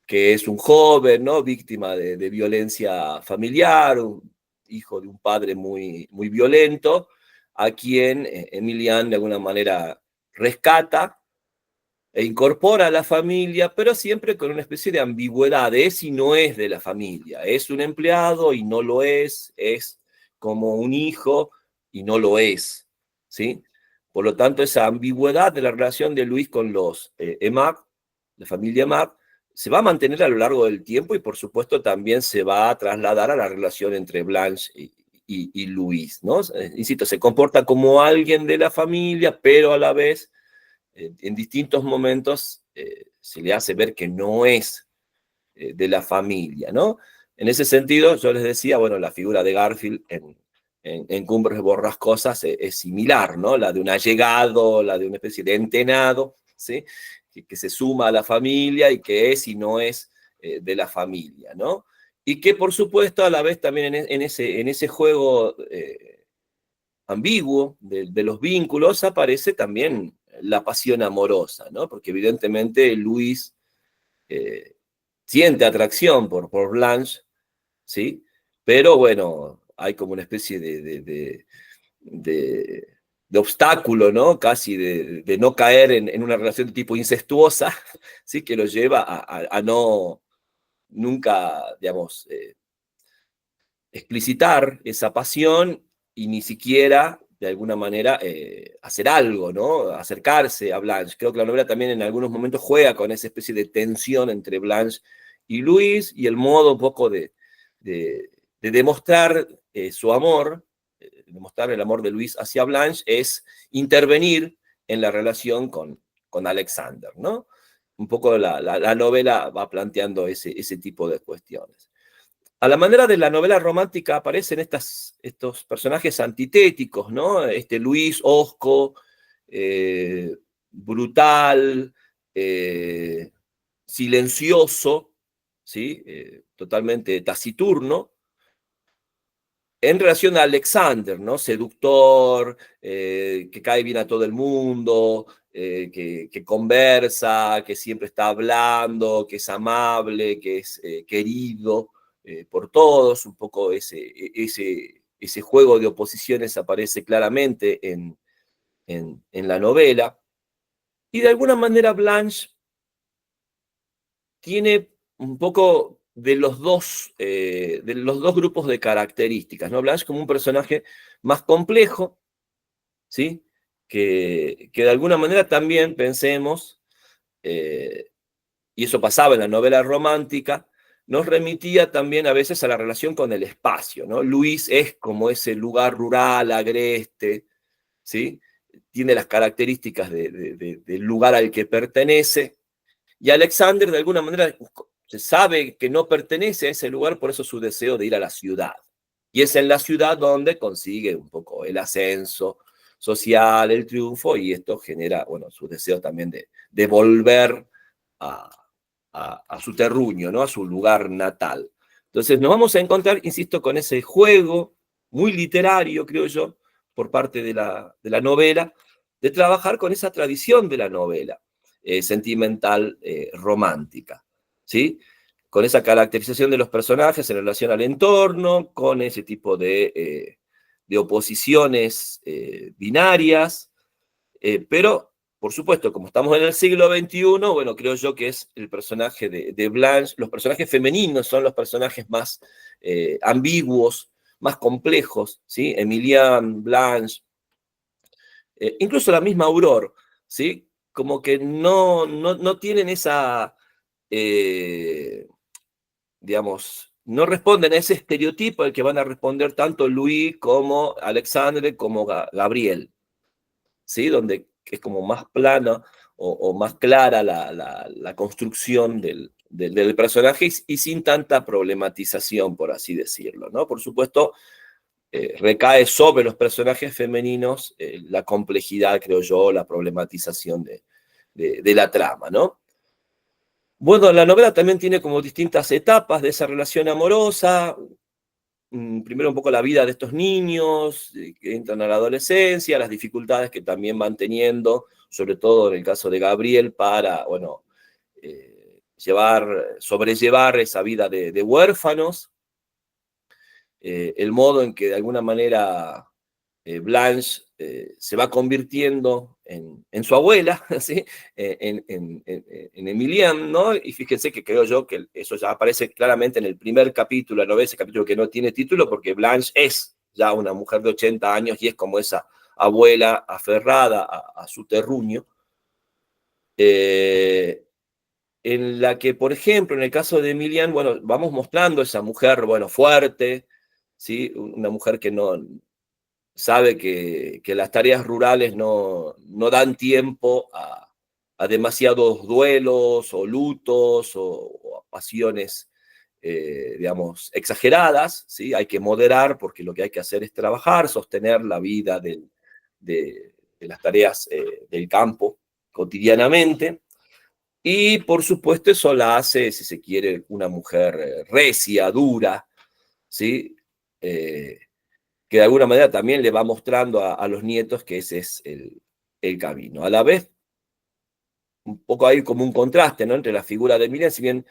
que es un joven, ¿no? Víctima de violencia familiar, un hijo de un padre muy, muy violento, a quien Emilian de alguna manera rescata e incorpora a la familia, pero siempre con una especie de ambigüedad, es y no es de la familia, es un empleado y no lo es como un hijo y no lo es, ¿sí? Por lo tanto, esa ambigüedad de la relación de Luis con los Aimard, la familia Aimard, se va a mantener a lo largo del tiempo y por supuesto también se va a trasladar a la relación entre Blanche y Luis, ¿no? Insisto, se comporta como alguien de la familia, pero a la vez en distintos momentos se le hace ver que no es de la familia, ¿no? En ese sentido, yo les decía, bueno, la figura de Garfield en Cumbres Borrascosas es similar, ¿no? La de un allegado, la de una especie de entenado, ¿sí? Que se suma a la familia y que es y no es de la familia, ¿no? Y que, por supuesto, a la vez también en ese juego ambiguo de los vínculos aparece también la pasión amorosa, ¿no? Porque evidentemente Luis siente atracción por Blanche, ¿sí? Pero bueno, hay como una especie de obstáculo, ¿no? Casi de no caer en una relación de tipo incestuosa, ¿sí? Que lo lleva a no nunca, digamos, explicitar esa pasión y ni siquiera, de alguna manera, hacer algo, ¿no? Acercarse a Blanche. Creo que la novela también en algunos momentos juega con esa especie de tensión entre Blanche y Luis y el modo un poco de demostrar su amor, demostrar el amor de Luis hacia Blanche, es intervenir en la relación con Alexander, ¿no? Un poco la novela va planteando ese tipo de cuestiones. A la manera de la novela romántica aparecen estos personajes antitéticos, ¿no? Luis hosco, brutal, silencioso, ¿sí? Totalmente taciturno, en relación a Alexander, ¿no? Seductor, que cae bien a todo el mundo, que conversa, que siempre está hablando, que es amable, que es querido por todos. Un poco ese juego de oposiciones aparece claramente en la novela. Y de alguna manera Blanche tiene un poco de los dos grupos de características, ¿no? Blanche como un personaje más complejo, ¿sí? Que de alguna manera también pensemos, y eso pasaba en la novela romántica, nos remitía también a veces a la relación con el espacio, ¿no? Luis es como ese lugar rural, agreste, ¿sí? Tiene las características del lugar al que pertenece, y Alexander de alguna manera se sabe que no pertenece a ese lugar, por eso su deseo de ir a la ciudad. Y es en la ciudad donde consigue un poco el ascenso social, el triunfo, y esto genera, bueno, su deseo también de volver a su terruño, ¿no? A su lugar natal. Entonces nos vamos a encontrar, insisto, con ese juego muy literario, creo yo, por parte de la novela, de trabajar con esa tradición de la novela sentimental romántica, ¿sí? Con esa caracterización de los personajes en relación al entorno, con ese tipo de oposiciones binarias, pero por supuesto, como estamos en el siglo XXI, bueno, creo yo que es el personaje de Blanche, los personajes femeninos son los personajes más ambiguos, más complejos, ¿sí? Emilienne, Blanche, incluso la misma Aurore, ¿sí? Como que no tienen esa, digamos, no responden a ese estereotipo al que van a responder tanto Louis como Alexandre como Gabriel, ¿sí? Donde es como más plana o más clara la construcción del personaje y sin tanta problematización, por así decirlo, ¿no? Por supuesto, recae sobre los personajes femeninos la complejidad, creo yo, la problematización de la trama, ¿no? Bueno, la novela también tiene como distintas etapas de esa relación amorosa. Primero un poco la vida de estos niños que entran a la adolescencia, las dificultades que también van teniendo, sobre todo en el caso de Gabriel, para, bueno, sobrellevar esa vida de huérfanos, el modo en que de alguna manera Blanche se va convirtiendo en su abuela, ¿sí? En Emilienne, ¿no? Y fíjense que creo yo que eso ya aparece claramente en el primer capítulo, la novela, ese capítulo que no tiene título, porque Blanche es ya una mujer de 80 años y es como esa abuela aferrada a su terruño, en la que, por ejemplo, en el caso de Emilienne, bueno, vamos mostrando esa mujer, bueno, fuerte, ¿sí? Una mujer que no sabe que las tareas rurales no dan tiempo a demasiados duelos o lutos o pasiones, digamos, exageradas, ¿sí? Hay que moderar porque lo que hay que hacer es trabajar, sostener la vida de las tareas del campo cotidianamente. Y por supuesto eso la hace, si se quiere, una mujer recia, dura, ¿sí? Que de alguna manera también le va mostrando a los nietos que ese es el camino. A la vez, un poco hay como un contraste, ¿no? Entre la figura de Miriam, si bien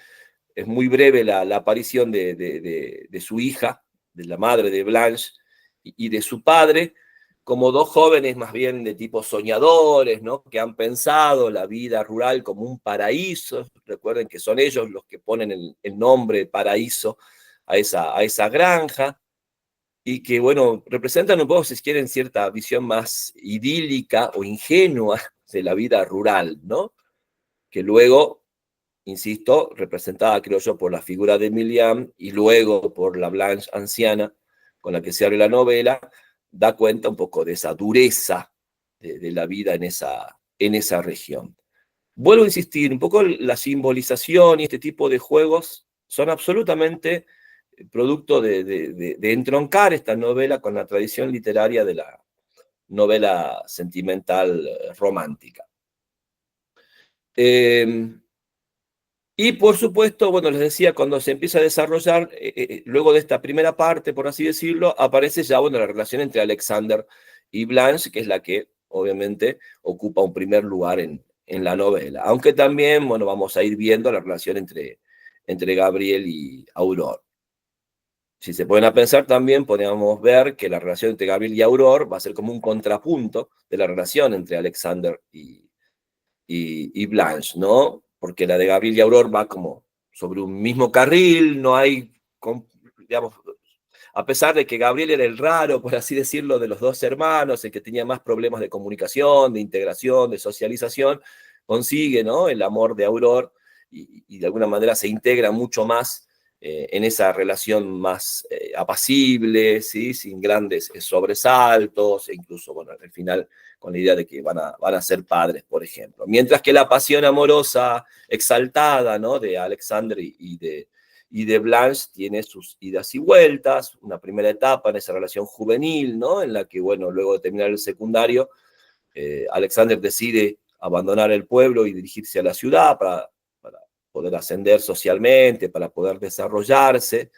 es muy breve la aparición de su hija, de la madre de Blanche, y de su padre, como dos jóvenes más bien de tipo soñadores, ¿no? Que han pensado la vida rural como un paraíso. Recuerden que son ellos los que ponen el nombre paraíso a esa granja, y que, bueno, representan un poco, si quieren, cierta visión más idílica o ingenua de la vida rural, ¿no? Que luego, insisto, representada, creo yo, por la figura de Emilienne y luego por la Blanche anciana con la que se abre la novela, da cuenta un poco de esa dureza de la vida en esa región. Vuelvo a insistir, un poco la simbolización y este tipo de juegos son absolutamente producto de entroncar esta novela con la tradición literaria de la novela sentimental romántica. Y por supuesto, bueno, les decía, cuando se empieza a desarrollar, luego de esta primera parte, por así decirlo, aparece ya, bueno, la relación entre Alexander y Blanche, que es la que obviamente ocupa un primer lugar en la novela. Aunque también, bueno, vamos a ir viendo la relación entre Gabriel y Aurore. Si se ponen a pensar también, podríamos ver que la relación entre Gabriel y Aurore va a ser como un contrapunto de la relación entre Alexander y Blanche, ¿no? Porque la de Gabriel y Aurore va como sobre un mismo carril, no hay, digamos, a pesar de que Gabriel era el raro, por así decirlo, de los dos hermanos, el que tenía más problemas de comunicación, de integración, de socialización, consigue, ¿no? El amor de Aurore y de alguna manera se integra mucho más en esa relación más apacible, ¿sí? Sin grandes sobresaltos, e incluso, bueno, al final con la idea de que van a ser padres, por ejemplo. Mientras que la pasión amorosa exaltada, ¿no? De Alexandre y de Blanche tiene sus idas y vueltas, una primera etapa en esa relación juvenil, ¿no? En la que, bueno, luego de terminar el secundario, Alexander decide abandonar el pueblo y dirigirse a la ciudad para poder ascender socialmente, para poder desarrollarse,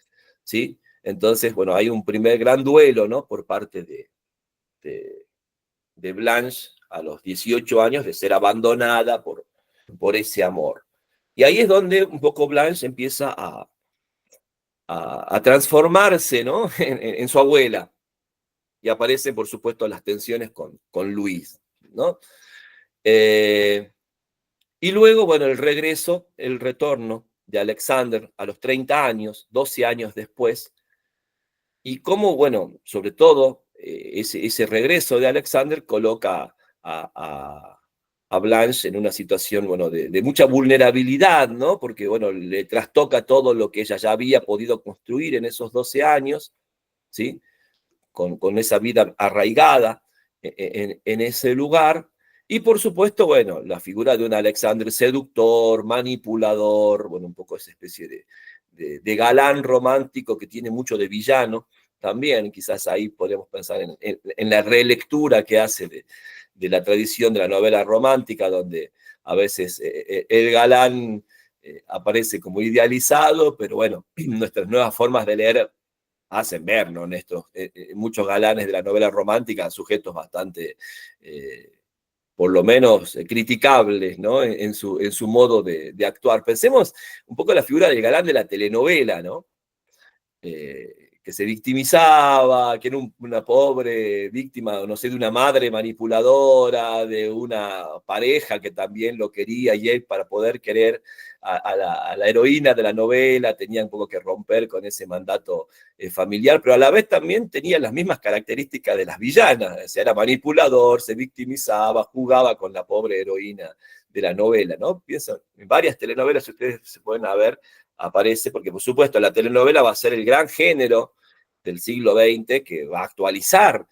¿sí? Entonces, bueno, hay un primer gran duelo, ¿no? Por parte de Blanche a los 18 años de ser abandonada por ese amor. Y ahí es donde un poco Blanche empieza a transformarse, ¿no? En su abuela. Y aparecen, por supuesto, las tensiones con Luis, ¿no? Y luego, bueno, el retorno de Alexander a los 30 años, 12 años después, y cómo, bueno, sobre todo, ese regreso de Alexander coloca a Blanche en una situación, bueno, de mucha vulnerabilidad, ¿no? Porque, bueno, le trastoca todo lo que ella ya había podido construir en esos 12 años, ¿sí? Con esa vida arraigada en ese lugar. Y por supuesto, bueno, la figura de un Alexander seductor, manipulador, bueno, un poco esa especie de galán romántico que tiene mucho de villano también. Quizás ahí podemos pensar en la relectura que hace de la tradición de la novela romántica, donde a veces el galán aparece como idealizado, pero bueno, nuestras nuevas formas de leer hacen ver, ¿no? Muchos galanes de la novela romántica, sujetos bastante, por lo menos, criticables, ¿no? En su modo de actuar. Pensemos un poco en la figura del galán de la telenovela, ¿no? Que se victimizaba, que era una pobre víctima, no sé, de una madre manipuladora, de una pareja que también lo quería, y él, para poder querer a la heroína de la novela, tenía un poco que romper con ese mandato familiar, pero a la vez también tenía las mismas características de las villanas, o sea, era manipulador, se victimizaba, jugaba con la pobre heroína de la novela, ¿no? Pienso en varias telenovelas, ustedes se pueden ver, aparece, porque por supuesto la telenovela va a ser el gran género del siglo XX que va a actualizar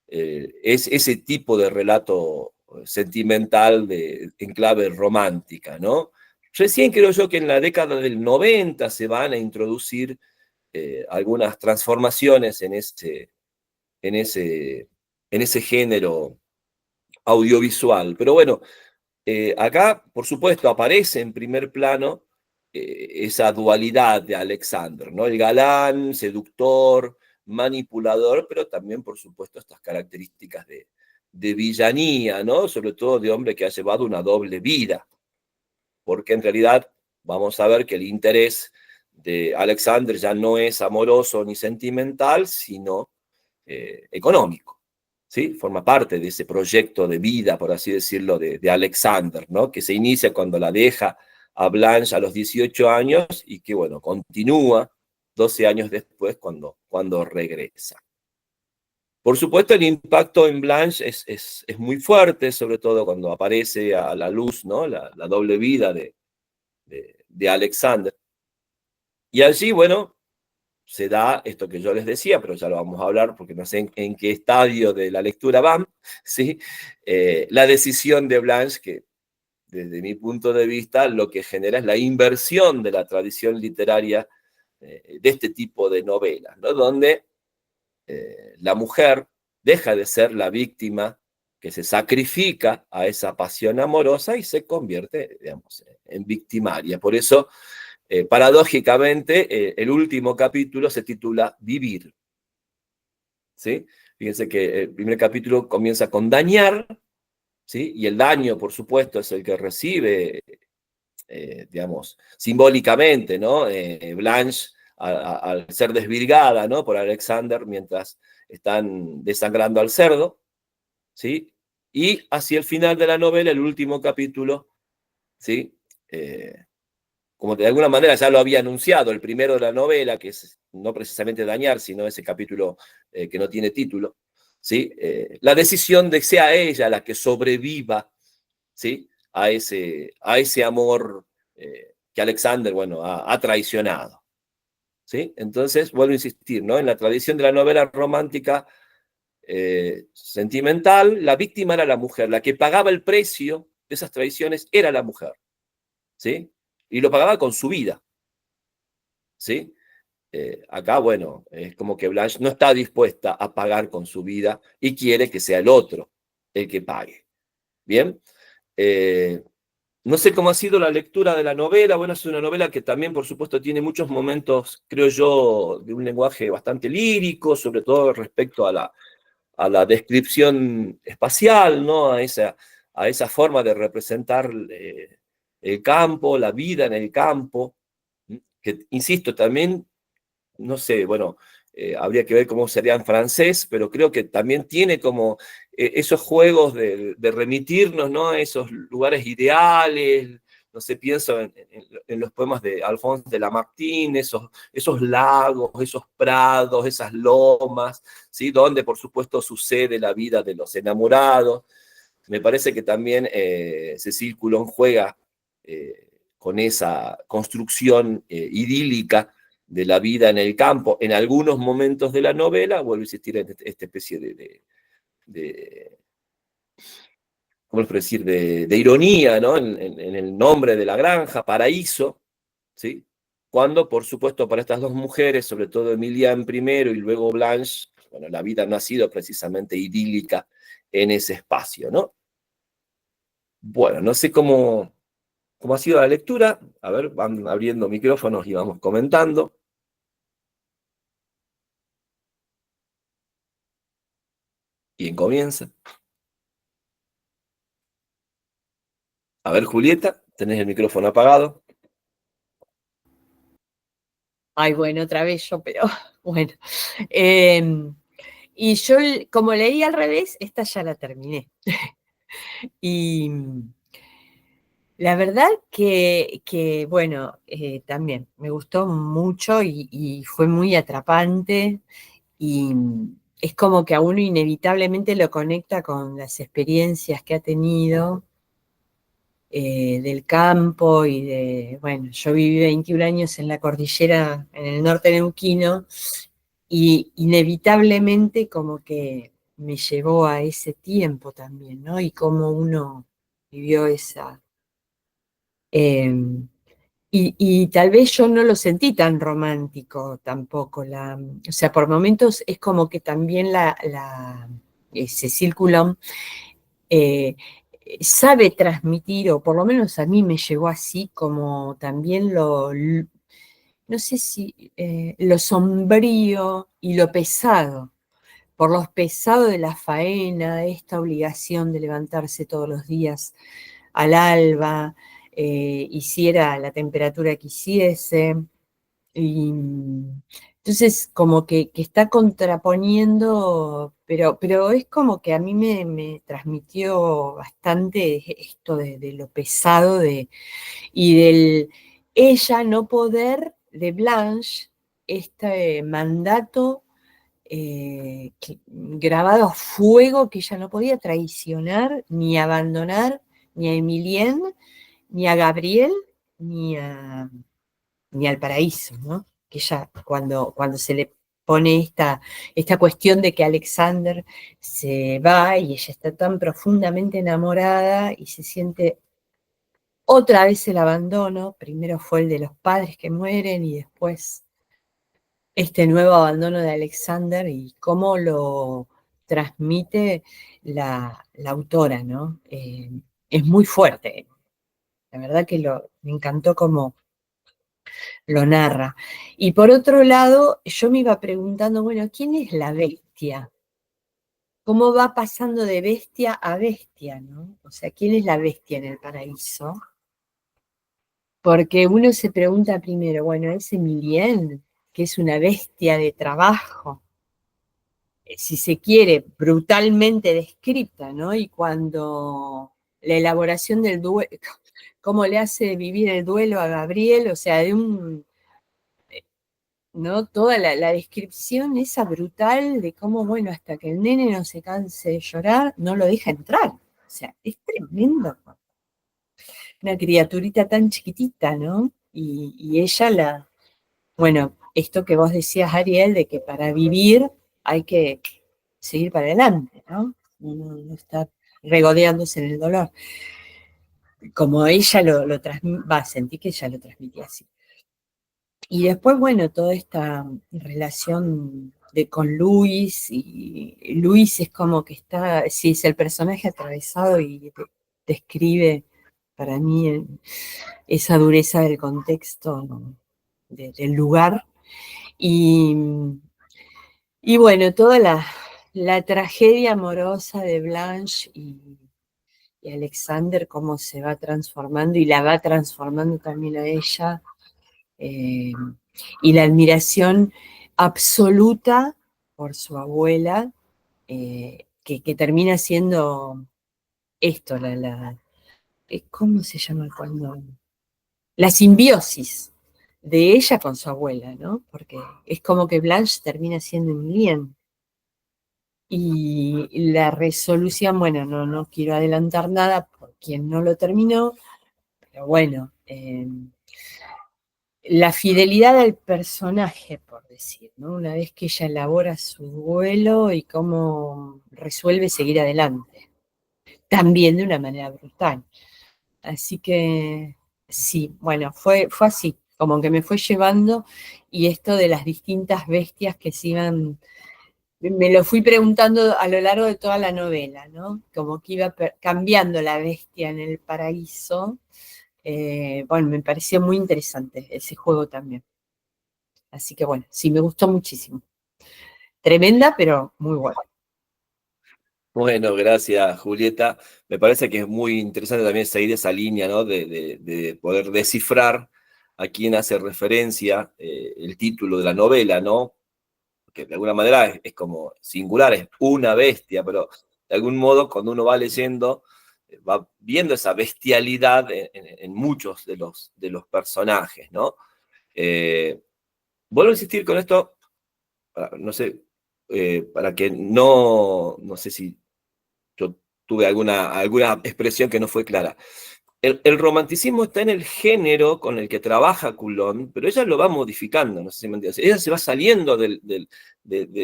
ese tipo de relato sentimental en clave romántica, ¿no? Recién creo yo que en la década del 90 se van a introducir algunas transformaciones en ese género audiovisual. Pero bueno, acá, por supuesto, aparece en primer plano esa dualidad de Alexander, ¿no? El galán, seductor, manipulador, pero también, por supuesto, estas características de villanía, ¿no? Sobre todo de hombre que ha llevado una doble vida, porque en realidad vamos a ver que el interés de Alexander ya no es amoroso ni sentimental, sino económico. ¿Sí? Forma parte de ese proyecto de vida, por así decirlo, de Alexander, ¿no? Que se inicia cuando la deja a Blanche a los 18 años y que, bueno, continúa 12 años después cuando regresa. Por supuesto, el impacto en Blanche es muy fuerte, sobre todo cuando aparece a la luz, ¿no? La doble vida de Alexander. Y allí, bueno, se da esto que yo les decía, pero ya lo vamos a hablar porque no sé en qué estadio de la lectura van, ¿sí? La decisión de Blanche, que desde mi punto de vista lo que genera es la inversión de la tradición literaria de este tipo de novelas, ¿no? Donde la mujer deja de ser la víctima que se sacrifica a esa pasión amorosa y se convierte, digamos, en victimaria. Por eso, paradójicamente, el último capítulo se titula Vivir. ¿Sí? Fíjense que el primer capítulo comienza con dañar, ¿sí? Y el daño, por supuesto, es el que recibe, digamos, simbólicamente, ¿no? Blanche, al ser desvirgada, ¿no? Por Alexander mientras están desangrando al cerdo, ¿sí? Y hacia el final de la novela, el último capítulo, ¿sí? Como de alguna manera ya lo había anunciado, el primero de la novela, que es no precisamente dañar, sino ese capítulo que no tiene título, ¿sí? La decisión de que sea ella la que sobreviva, ¿sí? a ese amor que Alexander, bueno, ha traicionado. ¿Sí? Entonces, vuelvo a insistir, ¿no? En la tradición de la novela romántica sentimental, la víctima era la mujer, la que pagaba el precio de esas traiciones era la mujer, ¿sí? Y lo pagaba con su vida, ¿sí? Acá, bueno, es como que Blanche no está dispuesta a pagar con su vida y quiere que sea el otro el que pague. ¿Bien? No sé cómo ha sido la lectura de la novela. Bueno, es una novela que también, por supuesto, tiene muchos momentos, creo yo, de un lenguaje bastante lírico, sobre todo respecto a la descripción espacial, ¿no? A esa forma de representar el campo, la vida en el campo, que, insisto, también, no sé, bueno, habría que ver cómo sería en francés, pero creo que también tiene como esos juegos de remitirnos, ¿no?, a esos lugares ideales. No sé, pienso en los poemas de Alphonse de Lamartine, esos lagos, esos prados, esas lomas, ¿sí?, donde por supuesto sucede la vida de los enamorados. Me parece que también Cécile Coulon juega con esa construcción idílica de la vida en el campo. En algunos momentos de la novela vuelve a existir esta especie de ¿cómo les puedo decir?, de ironía, ¿no?, en el nombre de la granja, Paraíso, ¿sí? Cuando, por supuesto, para estas dos mujeres, sobre todo Emilienne primero y luego Blanche, bueno, la vida no ha sido precisamente idílica en ese espacio, ¿no? Bueno, no sé cómo ha sido la lectura. A ver, van abriendo micrófonos y vamos comentando. ¿Quién comienza? A ver, Julieta, tenés el micrófono apagado. Ay, bueno, otra vez yo, pero bueno. Y yo, como leí al revés, esta ya la terminé. Y la verdad que bueno, también me gustó mucho y fue muy atrapante. Y es como que a uno inevitablemente lo conecta con las experiencias que ha tenido del campo y bueno, yo viví 21 años en la cordillera, en el norte neuquino, y inevitablemente como que me llevó a ese tiempo también, ¿no? Y cómo uno vivió esa... y tal vez yo no lo sentí tan romántico tampoco, o sea, por momentos es como que también ese círculo sabe transmitir, o por lo menos a mí me llegó así, como también no sé si lo sombrío y lo pesado, por lo pesado de la faena, esta obligación de levantarse todos los días al alba, hiciera la temperatura que hiciese. Y entonces como que está contraponiendo, pero es como que a mí me transmitió bastante esto de lo pesado y del ella no poder, de Blanche, este mandato grabado a fuego, que ella no podía traicionar ni abandonar ni a Emilienne, ni a Gabriel, ni al paraíso, ¿no? Que ella cuando se le pone esta cuestión de que Alexander se va y ella está tan profundamente enamorada y se siente otra vez el abandono. Primero fue el de los padres que mueren y después este nuevo abandono de Alexander, y cómo lo transmite la autora, ¿no? Es muy fuerte. La verdad que me encantó cómo lo narra. Y por otro lado, yo me iba preguntando, bueno, ¿quién es la bestia? ¿Cómo va pasando de bestia a bestia, no? O sea, ¿quién es la bestia en el paraíso? Porque uno se pregunta primero, bueno, es Emilienne, que es una bestia de trabajo, si se quiere, brutalmente descrita, ¿no? Y cuando la elaboración del duelo, cómo le hace vivir el duelo a Gabriel, o sea, ¿no? Toda la descripción esa brutal de cómo, bueno, hasta que el nene no se canse de llorar, no lo deja entrar. O sea, es tremendo. Una criaturita tan chiquitita, ¿no? Y ella bueno, esto que vos decías, Ariel, de que para vivir hay que seguir para adelante, ¿no? No estar regodeándose en el dolor. Como ella lo transmite, sentí que ella lo transmitía así. Y después, bueno, toda esta relación con Luis, y Luis es como que está, sí, es el personaje atravesado y describe para mí esa dureza del contexto, del lugar. Y bueno, toda la tragedia amorosa de Blanche y Alexander, cómo se va transformando y la va transformando también a ella. Y la admiración absoluta por su abuela, que termina siendo esto, ¿cómo se llama cuando? La simbiosis de ella con su abuela, ¿no? Porque es como que Blanche termina siendo Emilienne. Y la resolución, bueno, no quiero adelantar nada por quien no lo terminó, pero bueno, la fidelidad al personaje, por decir, ¿no? Una vez que ella elabora su duelo y cómo resuelve seguir adelante, también de una manera brutal. Así que sí, bueno, fue así, como que me fue llevando, y esto de las distintas bestias que se iban, me lo fui preguntando a lo largo de toda la novela, ¿no? Como que iba cambiando la bestia en el paraíso. Bueno, me pareció muy interesante ese juego también. Así que bueno, sí, me gustó muchísimo. Tremenda, pero muy buena. Bueno, gracias, Julieta. Me parece que es muy interesante también seguir esa línea, ¿no? De poder descifrar a quién hace referencia el título de la novela, ¿no? Que de alguna manera es como singular, es una bestia, pero de algún modo cuando uno va leyendo, va viendo esa bestialidad en muchos de los personajes, ¿no? Vuelvo a insistir con esto, no sé, para que no sé si yo tuve alguna expresión que no fue clara. El romanticismo está en el género con el que trabaja Coulon, pero ella lo va modificando, no sé si me entiendes. Ella se va saliendo de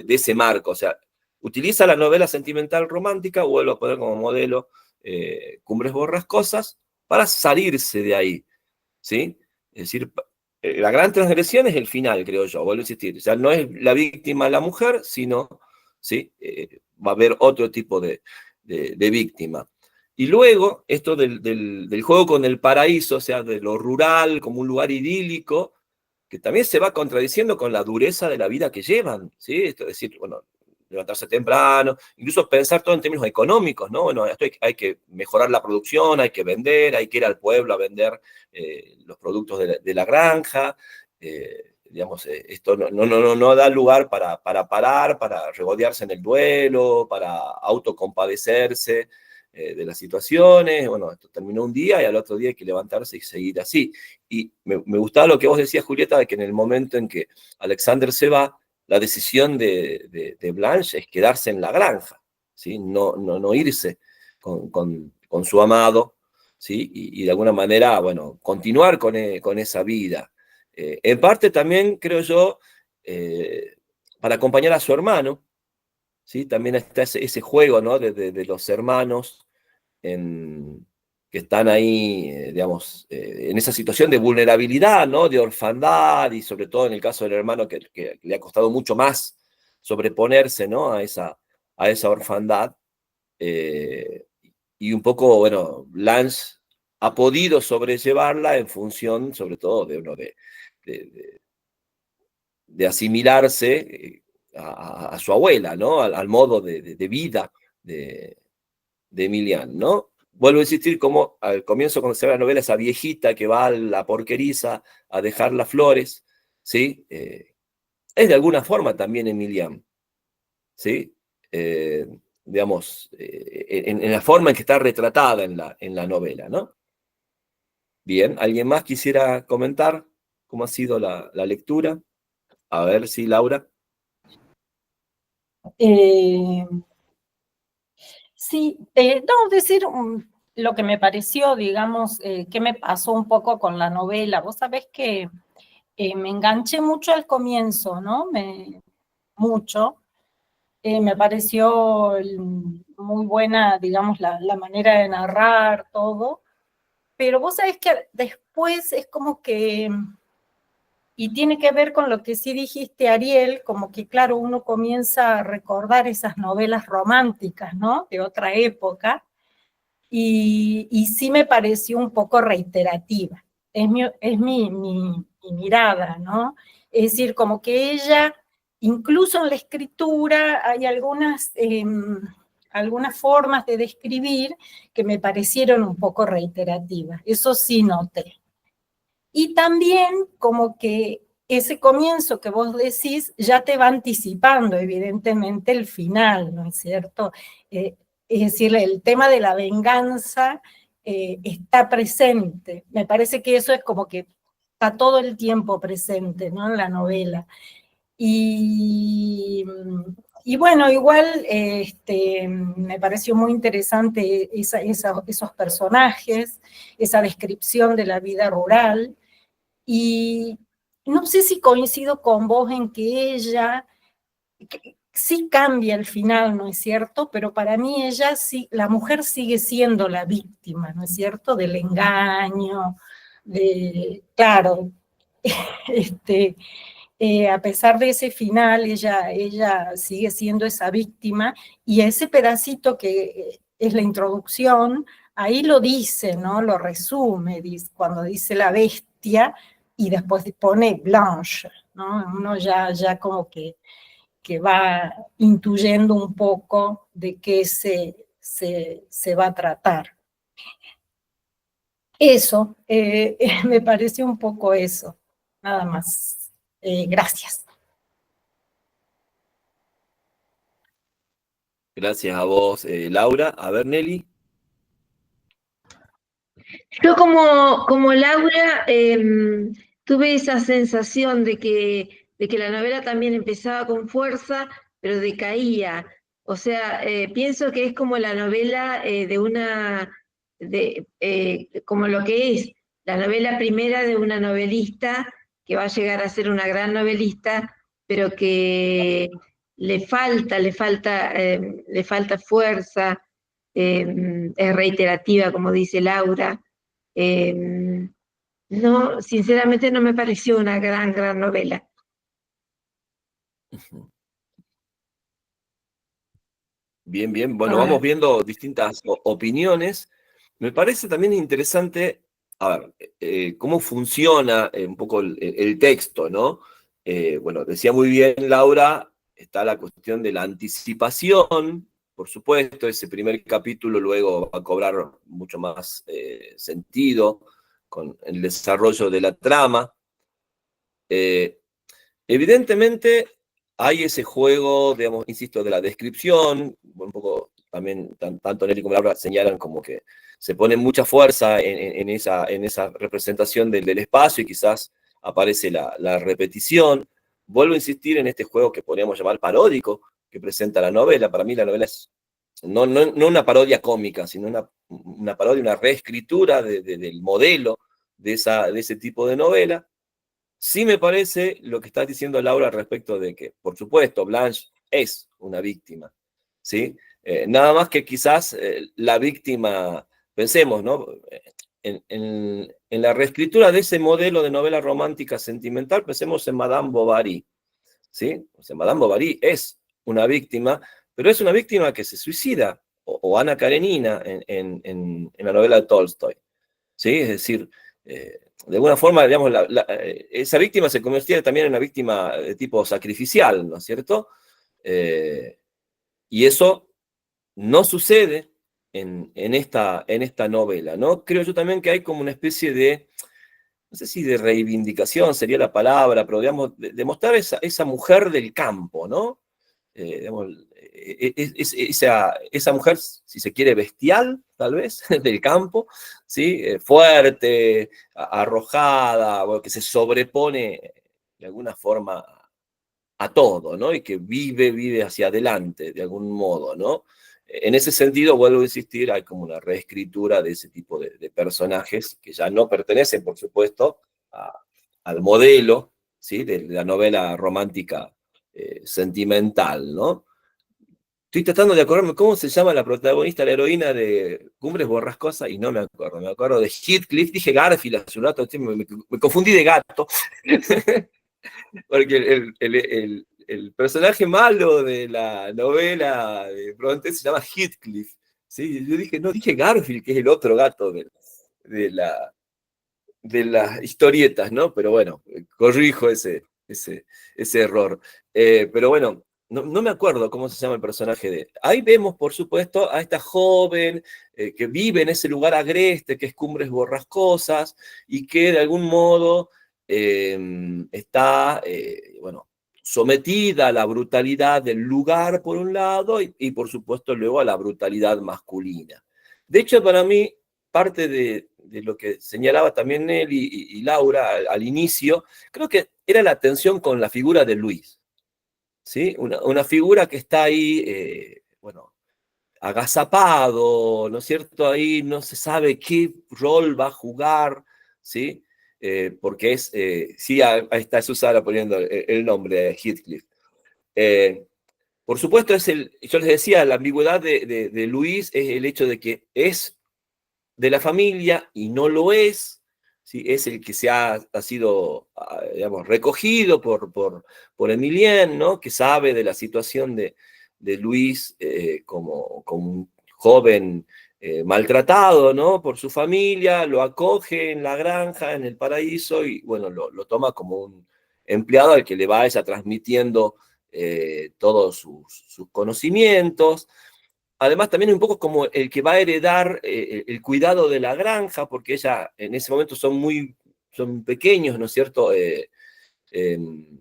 ese marco, o sea, utiliza la novela sentimental romántica, vuelvo a poner como modelo Cumbres Borrascosas, para salirse de ahí, ¿sí? Es decir, la gran transgresión es el final, creo yo, vuelvo a insistir. O sea, no es la víctima la mujer, sino, ¿sí? Va a haber otro tipo de víctima. Y luego, esto del juego con el paraíso, o sea, de lo rural como un lugar idílico, que también se va contradiciendo con la dureza de la vida que llevan, ¿sí? Esto es decir, bueno, levantarse temprano, incluso pensar todo en términos económicos, ¿no? Bueno, esto hay que mejorar la producción, hay que vender, hay que ir al pueblo a vender los productos de la granja, digamos, esto no da lugar para parar, para regodearse en el duelo, para autocompadecerse de las situaciones. Bueno, esto terminó un día y al otro día hay que levantarse y seguir así. Y me gustaba lo que vos decías, Julieta, de que en el momento en que Alexander se va, la decisión de Blanche es quedarse en la granja, ¿sí? No irse con su amado, ¿sí? Y de alguna manera, bueno, continuar con esa vida. En parte también, creo yo, para acompañar a su hermano, ¿sí? También está ese juego, ¿no? de los hermanos que están ahí, digamos, en esa situación de vulnerabilidad, ¿no? De orfandad, y sobre todo en el caso del hermano que le ha costado mucho más sobreponerse, ¿no? a esa orfandad. Y un poco, bueno, Lance ha podido sobrellevarla en función, sobre todo, de, de asimilarse a su abuela, ¿no? Al modo de vida de Emilian, ¿no? Vuelvo a insistir, como al comienzo, cuando se ve la novela, esa viejita que va a la porqueriza a dejar las flores, ¿sí? Es de alguna forma también Emilian, ¿sí? Digamos, en la forma en que está retratada en la novela, ¿no? Bien, ¿alguien más quisiera comentar cómo ha sido la lectura? A ver, sí, Laura. Sí, no, decir lo que me pareció, digamos, que me pasó un poco con la novela. Vos sabés que me enganché mucho al comienzo, ¿no? Mucho. Me pareció muy buena, digamos, la manera de narrar todo. Pero vos sabés que después es como que, y tiene que ver con lo que sí dijiste, Ariel, como que, claro, uno comienza a recordar esas novelas románticas, ¿no? De otra época. Y sí me pareció un poco reiterativa. Es mi mirada, ¿no? Es decir, como que ella, incluso en la escritura, hay algunas formas de describir que me parecieron un poco reiterativas. Eso sí noté. Y también como que ese comienzo que vos decís ya te va anticipando evidentemente el final, ¿no es cierto? Es decir, el tema de la venganza está presente. Me parece que eso es como que está todo el tiempo presente, ¿no? En la novela. Y bueno, igual me pareció muy interesante esos personajes, esa descripción de la vida rural. Y no sé si coincido con vos en que ella sí cambia el final, ¿no es cierto? Pero para mí ella sí, la mujer sigue siendo la víctima, ¿no es cierto? Del engaño, claro, a pesar de ese final, ella sigue siendo esa víctima, y ese pedacito que es la introducción, ahí lo dice, ¿no? Lo resume, cuando dice la bestia, y después pone Blanche, ¿no? Uno ya como que va intuyendo un poco de qué se va a tratar. Eso, me pareció un poco eso, nada más. Gracias. Gracias a vos, Laura. A ver, Nelly. Yo como Laura tuve esa sensación de que la novela también empezaba con fuerza, pero decaía. O sea, pienso que es como la novela como lo que es, la novela primera de una novelista que va a llegar a ser una gran novelista, pero que le falta fuerza, es reiterativa, como dice Laura. No, sinceramente no me pareció una gran novela. Bien, bien. Bueno, vamos viendo distintas opiniones. Me parece también interesante, a ver, cómo funciona un poco el texto, ¿no? Bueno, decía muy bien Laura, está la cuestión de la anticipación, por supuesto, ese primer capítulo luego va a cobrar mucho más sentido con el desarrollo de la trama. Evidentemente hay ese juego, digamos, insisto, de la descripción, un poco también tanto Nelly como Laura señalan como que se pone mucha fuerza en esa representación del espacio y quizás aparece la repetición. Vuelvo a insistir en este juego que podríamos llamar paródico, que presenta la novela. Para mí la novela es no una parodia cómica, sino una parodia, una reescritura del modelo de ese tipo de novela. Sí me parece lo que está diciendo Laura respecto de que, por supuesto, Blanche es una víctima, ¿sí? Nada más que quizás la víctima, pensemos, ¿no? En la reescritura de ese modelo de novela romántica sentimental, pensemos en Madame Bovary, ¿sí? O sea, Madame Bovary es una víctima, pero es una víctima que se suicida, o Ana Karenina en la novela de Tolstoy, ¿sí? Es decir, de alguna forma, digamos, esa víctima se convertía también en una víctima de tipo sacrificial, ¿no es cierto? Y eso no sucede en esta novela, ¿no? Creo yo también que hay como una especie de, no sé si de reivindicación sería la palabra, pero digamos, de mostrar esa mujer del campo, ¿no? Digamos, esa mujer, si se quiere, bestial, tal vez, del campo, ¿sí? Fuerte, arrojada, bueno, que se sobrepone de alguna forma a todo, ¿no? Y que vive hacia adelante, de algún modo, ¿no? En ese sentido, vuelvo a insistir, hay como una reescritura de ese tipo de personajes que ya no pertenecen, por supuesto, al modelo, ¿sí? De la novela romántica sentimental, ¿no? Estoy tratando de acordarme cómo se llama la protagonista, la heroína de Cumbres Borrascosas, y no me acuerdo. Me acuerdo de Heathcliff, dije Garfield hace un rato, me confundí de gato. Porque el personaje malo de la novela de Bronte se llama Heathcliff. ¿Sí? Yo dije, no, dije Garfield, que es el otro gato de las historietas, ¿no? Pero bueno, corrijo ese error. Pero bueno, no me acuerdo cómo se llama el personaje de... Ahí vemos, por supuesto, a esta joven que vive en ese lugar agreste, que es Cumbres Borrascosas, y que de algún modo está, bueno, sometida a la brutalidad del lugar por un lado y por supuesto luego a la brutalidad masculina. De hecho, para mí, parte de lo que señalaba también él y Laura al inicio, creo que era la tensión con la figura de Luis, ¿sí? Una figura que está ahí, bueno, agazapado, ¿no es cierto? Ahí no se sabe qué rol va a jugar, ¿sí? Porque es, sí, ahí está Susana poniendo el nombre de Heathcliff. Eh, por supuesto, yo les decía, la ambigüedad de Luis es el hecho de que es de la familia y no lo es, ¿sí? Es el que ha sido, digamos, recogido por Emilien, ¿no? Que sabe de la situación de Luis como un joven maltratado, ¿no? Por su familia, lo acoge en la granja, en el paraíso, y bueno, lo toma como un empleado al que le va ella transmitiendo todos sus conocimientos. Además, también un poco como el que va a heredar el cuidado de la granja, porque ella en ese momento son pequeños, ¿no es cierto?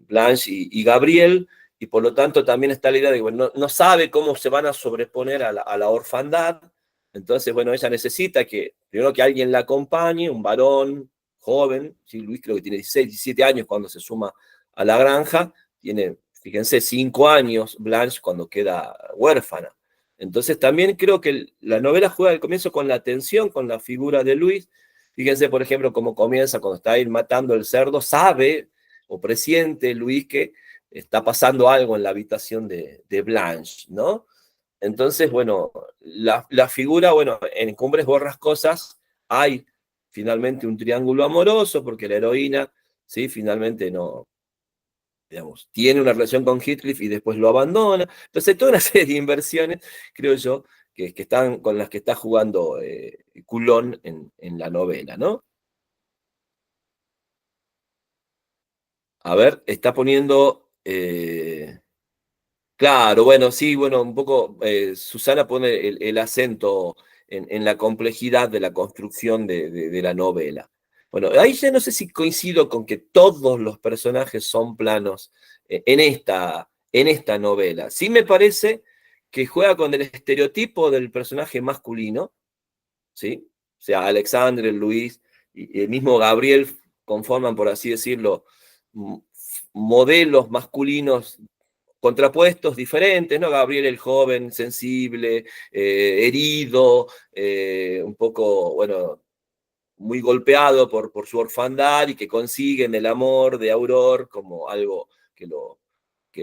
Blanche y Gabriel, y por lo tanto también está la idea de que bueno, no sabe cómo se van a sobreponer a la orfandad. Entonces, bueno, ella necesita primero que alguien la acompañe, un varón joven, ¿sí? Luis creo que tiene 16, 17 años cuando se suma a la granja, tiene, fíjense, 5 años Blanche cuando queda huérfana. Entonces también creo que la novela juega al comienzo con la tensión, con la figura de Luis. Fíjense, por ejemplo, cómo comienza cuando está ahí matando el cerdo, sabe o presiente Luis que está pasando algo en la habitación de Blanche, ¿no? Entonces, bueno, la figura, bueno, en Cumbres Borrascosas hay finalmente un triángulo amoroso, porque la heroína, ¿sí? Finalmente no, digamos, tiene una relación con Heathcliff y después lo abandona. Entonces, toda una serie de inversiones, creo yo, que están con las que está jugando Coulon en la novela, ¿no? A ver, está poniendo... claro, bueno, sí, bueno, un poco Susana pone el acento en la complejidad de la construcción de la novela. Bueno, ahí ya no sé si coincido con que todos los personajes son planos en esta novela. Sí me parece que juega con el estereotipo del personaje masculino, ¿sí? O sea, Alexandre, Luis y el mismo Gabriel conforman, por así decirlo, modelos masculinos contrapuestos diferentes, ¿no? Gabriel el joven, sensible, herido, un poco, bueno, muy golpeado por su orfandad y que consiguen el amor de Aurore como algo que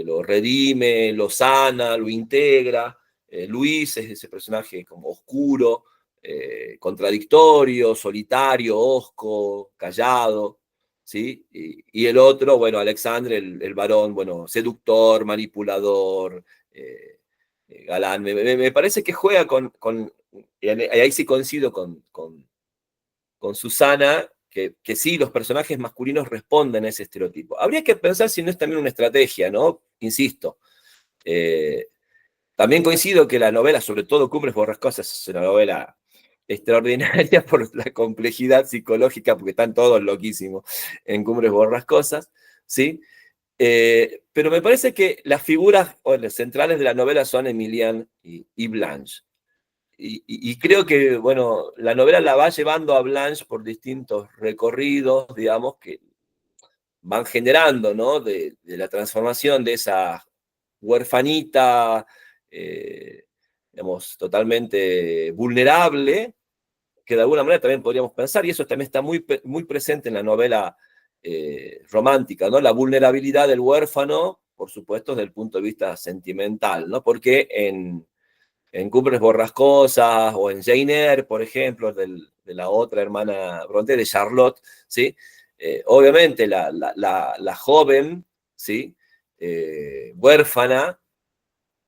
lo redime, lo sana, lo integra. Luis es ese personaje como oscuro, contradictorio, solitario, hosco, callado, ¿sí? Y el otro, bueno, Alexandre, el varón, bueno, seductor, manipulador, galán. Me parece que juega y ahí sí coincido con Susana, que sí, los personajes masculinos responden a ese estereotipo. Habría que pensar si no es también una estrategia, ¿no? Insisto. También coincido que la novela, sobre todo Cumbres Borrascosas, es una novela extraordinaria por la complejidad psicológica, porque están todos loquísimos en Cumbres Borrascosas, ¿sí? Pero me parece que las figuras centrales de la novela son Emilian y Blanche. Y creo que, bueno, la novela la va llevando a Blanche por distintos recorridos, digamos, que van generando, ¿no? De la transformación de esa huerfanita, digamos, totalmente vulnerable, que de alguna manera también podríamos pensar, y eso también está muy presente en la novela romántica, ¿no? La vulnerabilidad del huérfano, por supuesto, desde el punto de vista sentimental, ¿no? Porque en Cumbres Borrascosas o en Jane Eyre, por ejemplo, de la otra hermana Bronte, de Charlotte, ¿sí? Obviamente la joven, ¿sí? Huérfana,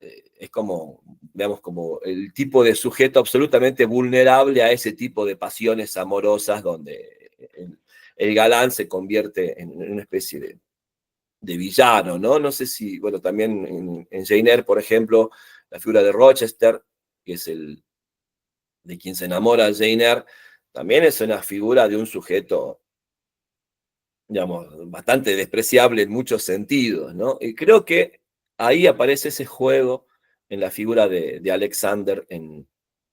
es como, digamos, como el tipo de sujeto absolutamente vulnerable a ese tipo de pasiones amorosas donde el galán se convierte en una especie de villano, ¿no? No sé si, bueno, también en Jane Eyre, por ejemplo, la figura de Rochester, que es el de quien se enamora Jane Eyre, también es una figura de un sujeto digamos, bastante despreciable en muchos sentidos, ¿no? Y creo que ahí aparece ese juego en la figura de Alexander en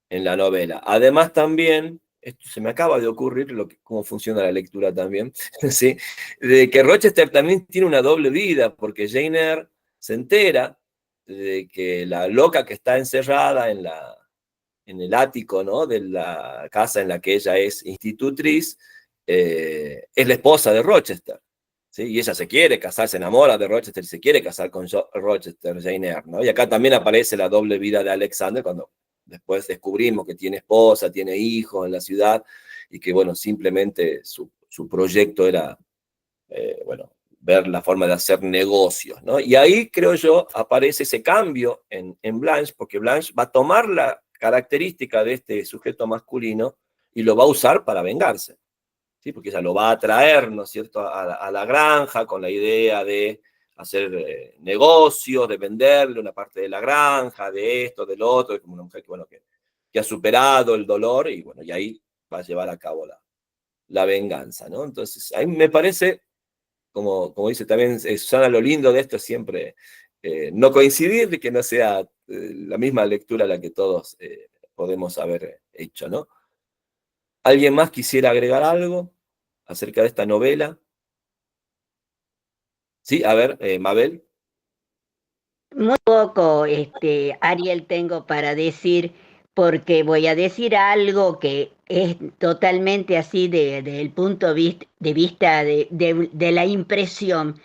la novela. Además también, esto se me acaba de ocurrir cómo funciona la lectura también, ¿sí? De que Rochester también tiene una doble vida, porque Jane Eyre se entera de que la loca que está encerrada en el ático, ¿no?, de la casa en la que ella es institutriz, es la esposa de Rochester, ¿sí? Y ella se quiere casar, se enamora de Rochester, se quiere casar con Rochester, Jane Eyre, ¿no? Y acá también aparece la doble vida de Alexander, cuando después descubrimos que tiene esposa, tiene hijos en la ciudad, y que, bueno, simplemente su proyecto era, bueno, ver la forma de hacer negocios, ¿no? Y ahí, creo yo, aparece ese cambio en Blanche, porque Blanche va a tomar la característica de este sujeto masculino y lo va a usar para vengarse, ¿sí? Porque ella lo va a traer, ¿no es cierto?, a la granja con la idea de hacer negocios, de venderle una parte de la granja, de esto, del otro, es como una mujer que, bueno, que ha superado el dolor y, bueno, y ahí va a llevar a cabo la venganza, ¿no? Entonces, a mí me parece, como dice también Susana, lo lindo de esto es siempre no coincidir y que no sea la misma lectura la que todos podemos haber hecho, ¿no? ¿Alguien más quisiera agregar algo acerca de esta novela? Sí, a ver, Mabel. Muy poco, Ariel, tengo para decir, porque voy a decir algo que es totalmente así del punto de vista de la impresión.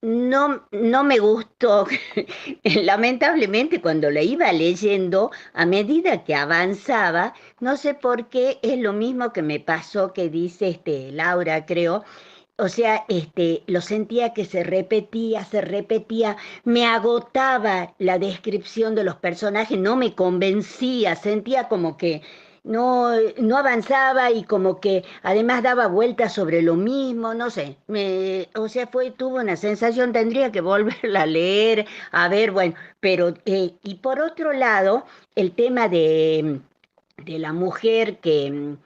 No, no me gustó, lamentablemente cuando la iba leyendo, a medida que avanzaba, no sé por qué, es lo mismo que me pasó que dice Laura, creo. O sea, lo sentía que se repetía, me agotaba la descripción de los personajes, no me convencía, sentía como que no, no avanzaba y como que además daba vueltas sobre lo mismo, no sé, o sea, tuvo una sensación, tendría que volverla a leer, a ver, bueno, pero, y por otro lado, el tema de la mujer que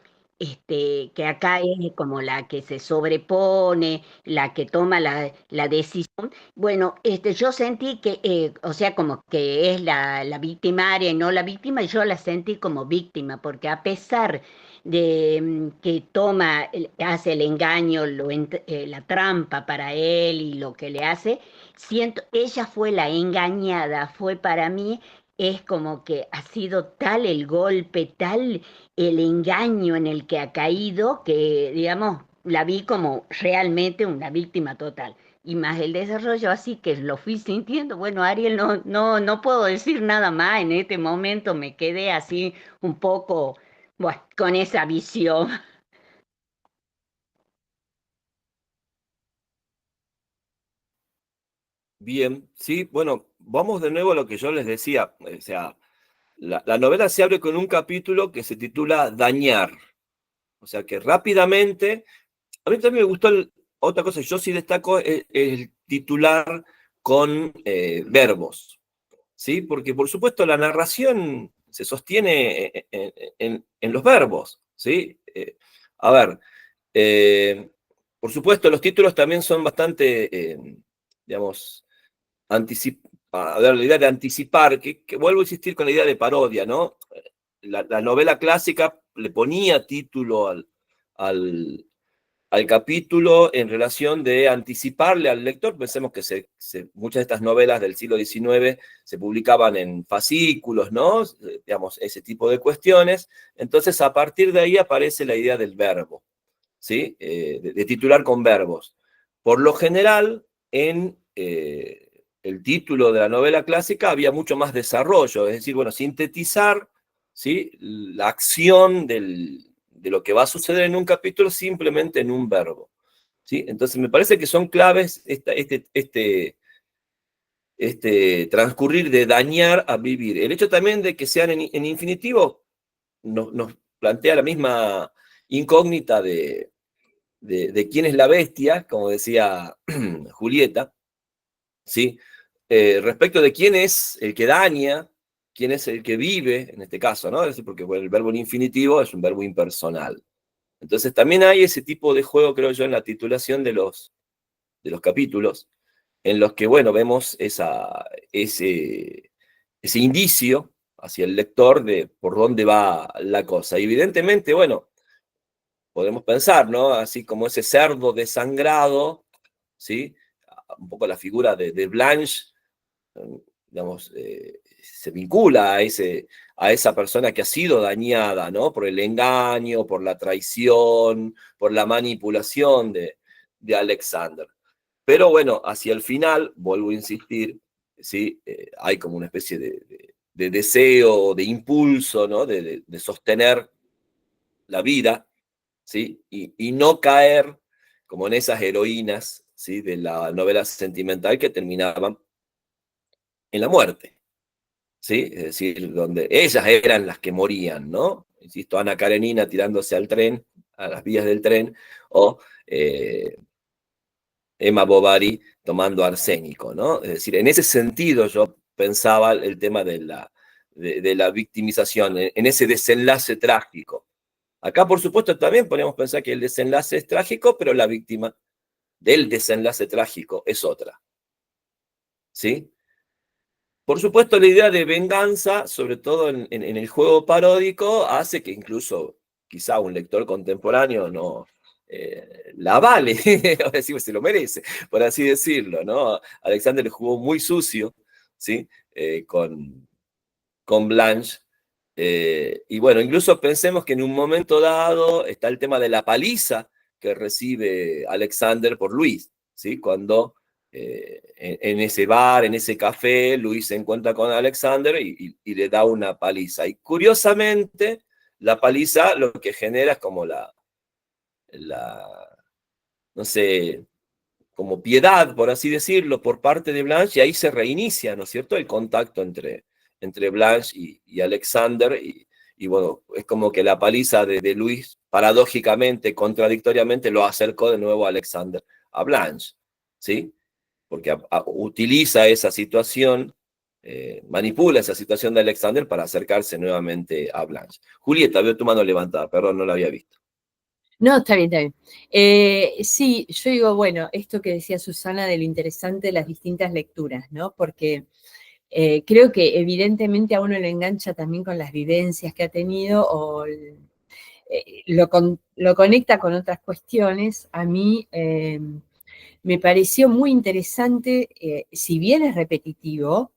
acá es como la que se sobrepone, la que toma la decisión. Bueno, yo sentí que, o sea, como que es la victimaria y no la víctima, y yo la sentí como víctima, porque a pesar de que hace el engaño, la trampa para él y lo que le hace, siento, ella fue la engañada, fue para mí, es como que ha sido tal el golpe, tal el engaño en el que ha caído, que, digamos, la vi como realmente una víctima total. Y más el desarrollo, así que lo fui sintiendo. Bueno, Ariel, no puedo decir nada más. En este momento me quedé así un poco, bueno, con esa visión. Bien, sí, bueno, vamos de nuevo a lo que yo les decía. O sea, la novela se abre con un capítulo que se titula Dañar. O sea que rápidamente, a mí también me gustó otra cosa, yo sí destaco el titular con verbos, ¿sí? Porque por supuesto la narración se sostiene en los verbos, ¿sí? A ver, eh, por supuesto los títulos también son bastante, digamos, a ver, la idea de anticipar, que vuelvo a insistir con la idea de parodia, ¿no? La novela clásica le ponía título al, al capítulo en relación de anticiparle al lector. Pensemos que muchas de estas novelas del siglo XIX se publicaban en fascículos, ¿no? Digamos, ese tipo de cuestiones. Entonces, a partir de ahí aparece la idea del verbo, ¿sí? De titular con verbos. Por lo general, en el título de la novela clásica había mucho más desarrollo, es decir, bueno, sintetizar, ¿sí?, la acción de lo que va a suceder en un capítulo simplemente en un verbo, ¿sí? Entonces me parece que son claves transcurrir de dañar a vivir. El hecho también de que sean en infinitivo nos plantea la misma incógnita de quién es la bestia, como decía Julieta, ¿sí? Respecto de quién es el que daña, quién es el que vive, en este caso, ¿no? Es decir, porque bueno, el verbo en infinitivo es un verbo impersonal, Entonces también hay ese tipo de juego, creo yo, en la titulación de los capítulos, en los que, bueno, vemos ese indicio hacia el lector de por dónde va la cosa. Y evidentemente, bueno, podemos pensar, ¿no? Así como ese cerdo desangrado, ¿sí? Un poco la figura de Blanche, digamos, se vincula a esa persona que ha sido dañada, ¿no? Por el engaño, por la traición, por la manipulación de Alexander. Pero bueno, hacia el final, vuelvo a insistir, ¿sí? Hay como una especie de deseo, de impulso, ¿no? De sostener la vida, ¿sí? Y no caer como en esas heroínas, ¿sí? De la novela sentimental que terminaban en la muerte, ¿sí? Es decir, donde ellas eran las que morían, ¿no? Insisto, Ana Karenina tirándose al tren, a las vías del tren, o Emma Bovary tomando arsénico, ¿no? Es decir, en ese sentido yo pensaba el tema de la victimización, en ese desenlace trágico. Acá, por supuesto, también podemos pensar que el desenlace es trágico, pero la víctima del desenlace trágico es otra, ¿sí? Por supuesto, la idea de venganza, sobre todo en el juego paródico, hace que incluso quizá un lector contemporáneo no la vale, o decir, se lo merece, por así decirlo, ¿no? Alexander jugó muy sucio, ¿sí? Con Blanche. Y bueno, incluso pensemos que en un momento dado está el tema de la paliza que recibe Alexander por Luis, ¿sí? Cuando en ese bar, en ese café, Luis se encuentra con Alexander y le da una paliza. Y curiosamente, la paliza lo que genera es como no sé, como piedad, por así decirlo, por parte de Blanche, y ahí se reinicia, ¿no es cierto?, el contacto entre Blanche y Alexander, y bueno, es como que la paliza de Luis, paradójicamente, contradictoriamente, lo acercó de nuevo a Alexander, a Blanche, ¿sí? Porque utiliza esa situación, manipula esa situación de Alexander para acercarse nuevamente a Blanche. Julieta, veo tu mano levantada, perdón, no la había visto. No, está bien, está bien. Sí, yo digo, bueno, esto que decía Susana de lo interesante de las distintas lecturas, ¿no? Porque creo que evidentemente a uno le engancha también con las vivencias que ha tenido o lo conecta con otras cuestiones. A mí me pareció muy interesante, si bien es repetitivo,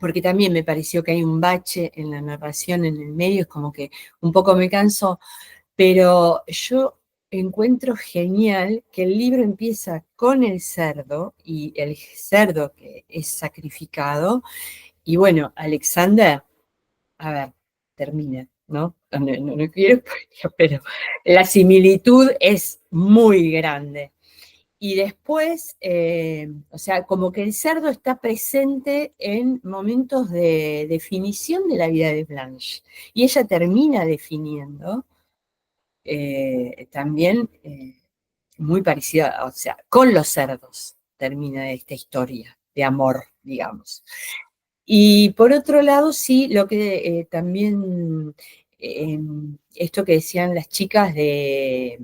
porque también me pareció que hay un bache en la narración en el medio, es como que un poco me canso, pero yo encuentro genial que el libro empieza con el cerdo y el cerdo que es sacrificado. Y bueno, Alexander, a ver, termina, ¿no? No quiero, pero la similitud es muy grande. Y después, o sea, como que el cerdo está presente en momentos de definición de la vida de Blanche. Y ella termina definiendo también muy parecida, o sea, con los cerdos termina esta historia de amor, digamos. Y por otro lado, sí, lo que también, esto que decían las chicas de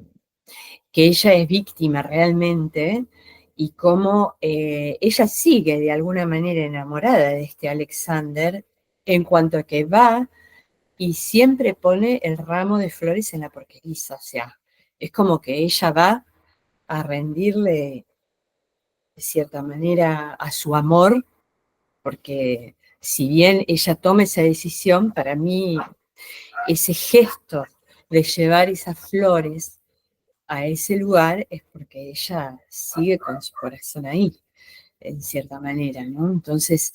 que ella es víctima realmente y cómo ella sigue de alguna manera enamorada de este Alexander en cuanto a que va y siempre pone el ramo de flores en la porqueriza, o sea, es como que ella va a rendirle de cierta manera a su amor, porque si bien ella toma esa decisión, para mí ese gesto de llevar esas flores a ese lugar es porque ella sigue con su corazón ahí, en cierta manera, ¿no? Entonces,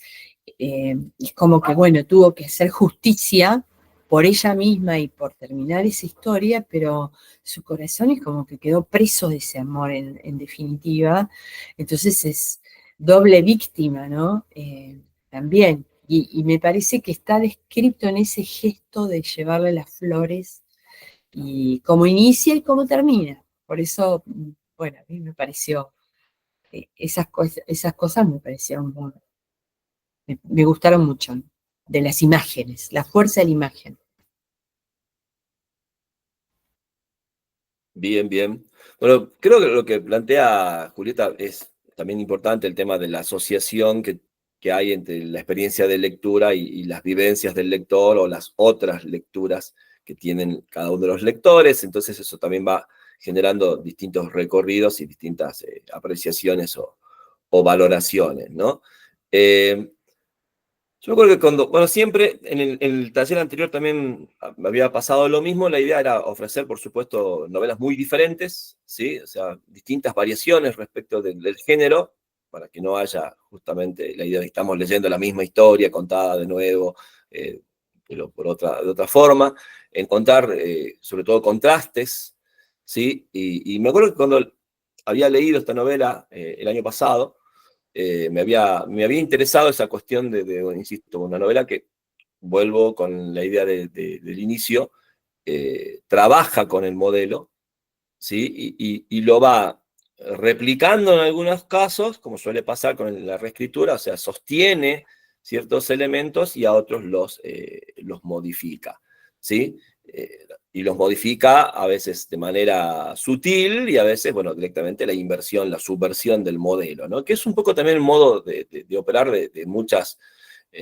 es como que, bueno, tuvo que hacer justicia por ella misma y por terminar esa historia, pero su corazón es como que quedó preso de ese amor en definitiva. Entonces es doble víctima, ¿no? También. Y me parece que está descrito en ese gesto de llevarle las flores y cómo inicia y cómo termina. Por eso, bueno, a mí me pareció, esas cosas me parecieron me gustaron mucho, ¿no? De las imágenes, la fuerza de la imagen. Bien, bien. Bueno, creo que lo que plantea Julieta es también importante, el tema de la asociación que hay entre la experiencia de lectura y las vivencias del lector o las otras lecturas que tienen cada uno de los lectores. Entonces eso también va generando distintos recorridos y distintas apreciaciones o valoraciones, ¿no? Yo creo que bueno, siempre en el taller anterior también me había pasado lo mismo. La idea era ofrecer, por supuesto, novelas muy diferentes, ¿sí? O sea, distintas variaciones respecto del género, para que no haya justamente la idea de que estamos leyendo la misma historia contada de nuevo, pero de otra forma. Encontrar, sobre todo, contrastes, ¿sí? Y me acuerdo que cuando había leído esta novela el año pasado, me había interesado esa cuestión insisto, una novela que, vuelvo con la idea del inicio, trabaja con el modelo, ¿sí? Y lo va replicando en algunos casos, como suele pasar con la reescritura, o sea, sostiene ciertos elementos y a otros los modifica, ¿sí? Y los modifica a veces de manera sutil y a veces, bueno, directamente la inversión, la subversión del modelo, ¿no? Que es un poco también el modo de operar de muchas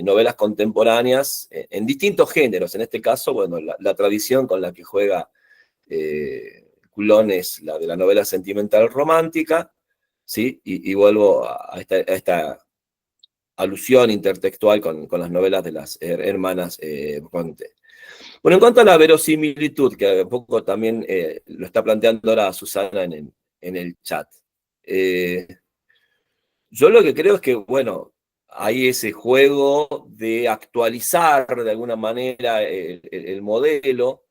novelas contemporáneas en distintos géneros. En este caso, bueno, la tradición con la que juega Coulon es la de la novela sentimental romántica, ¿sí? Y vuelvo a esta alusión intertextual con las novelas de las hermanas Bronte. Bueno, en cuanto a la verosimilitud, que un poco también lo está planteando ahora Susana en el chat, yo lo que creo es que, bueno, hay ese juego de actualizar de alguna manera el modelo.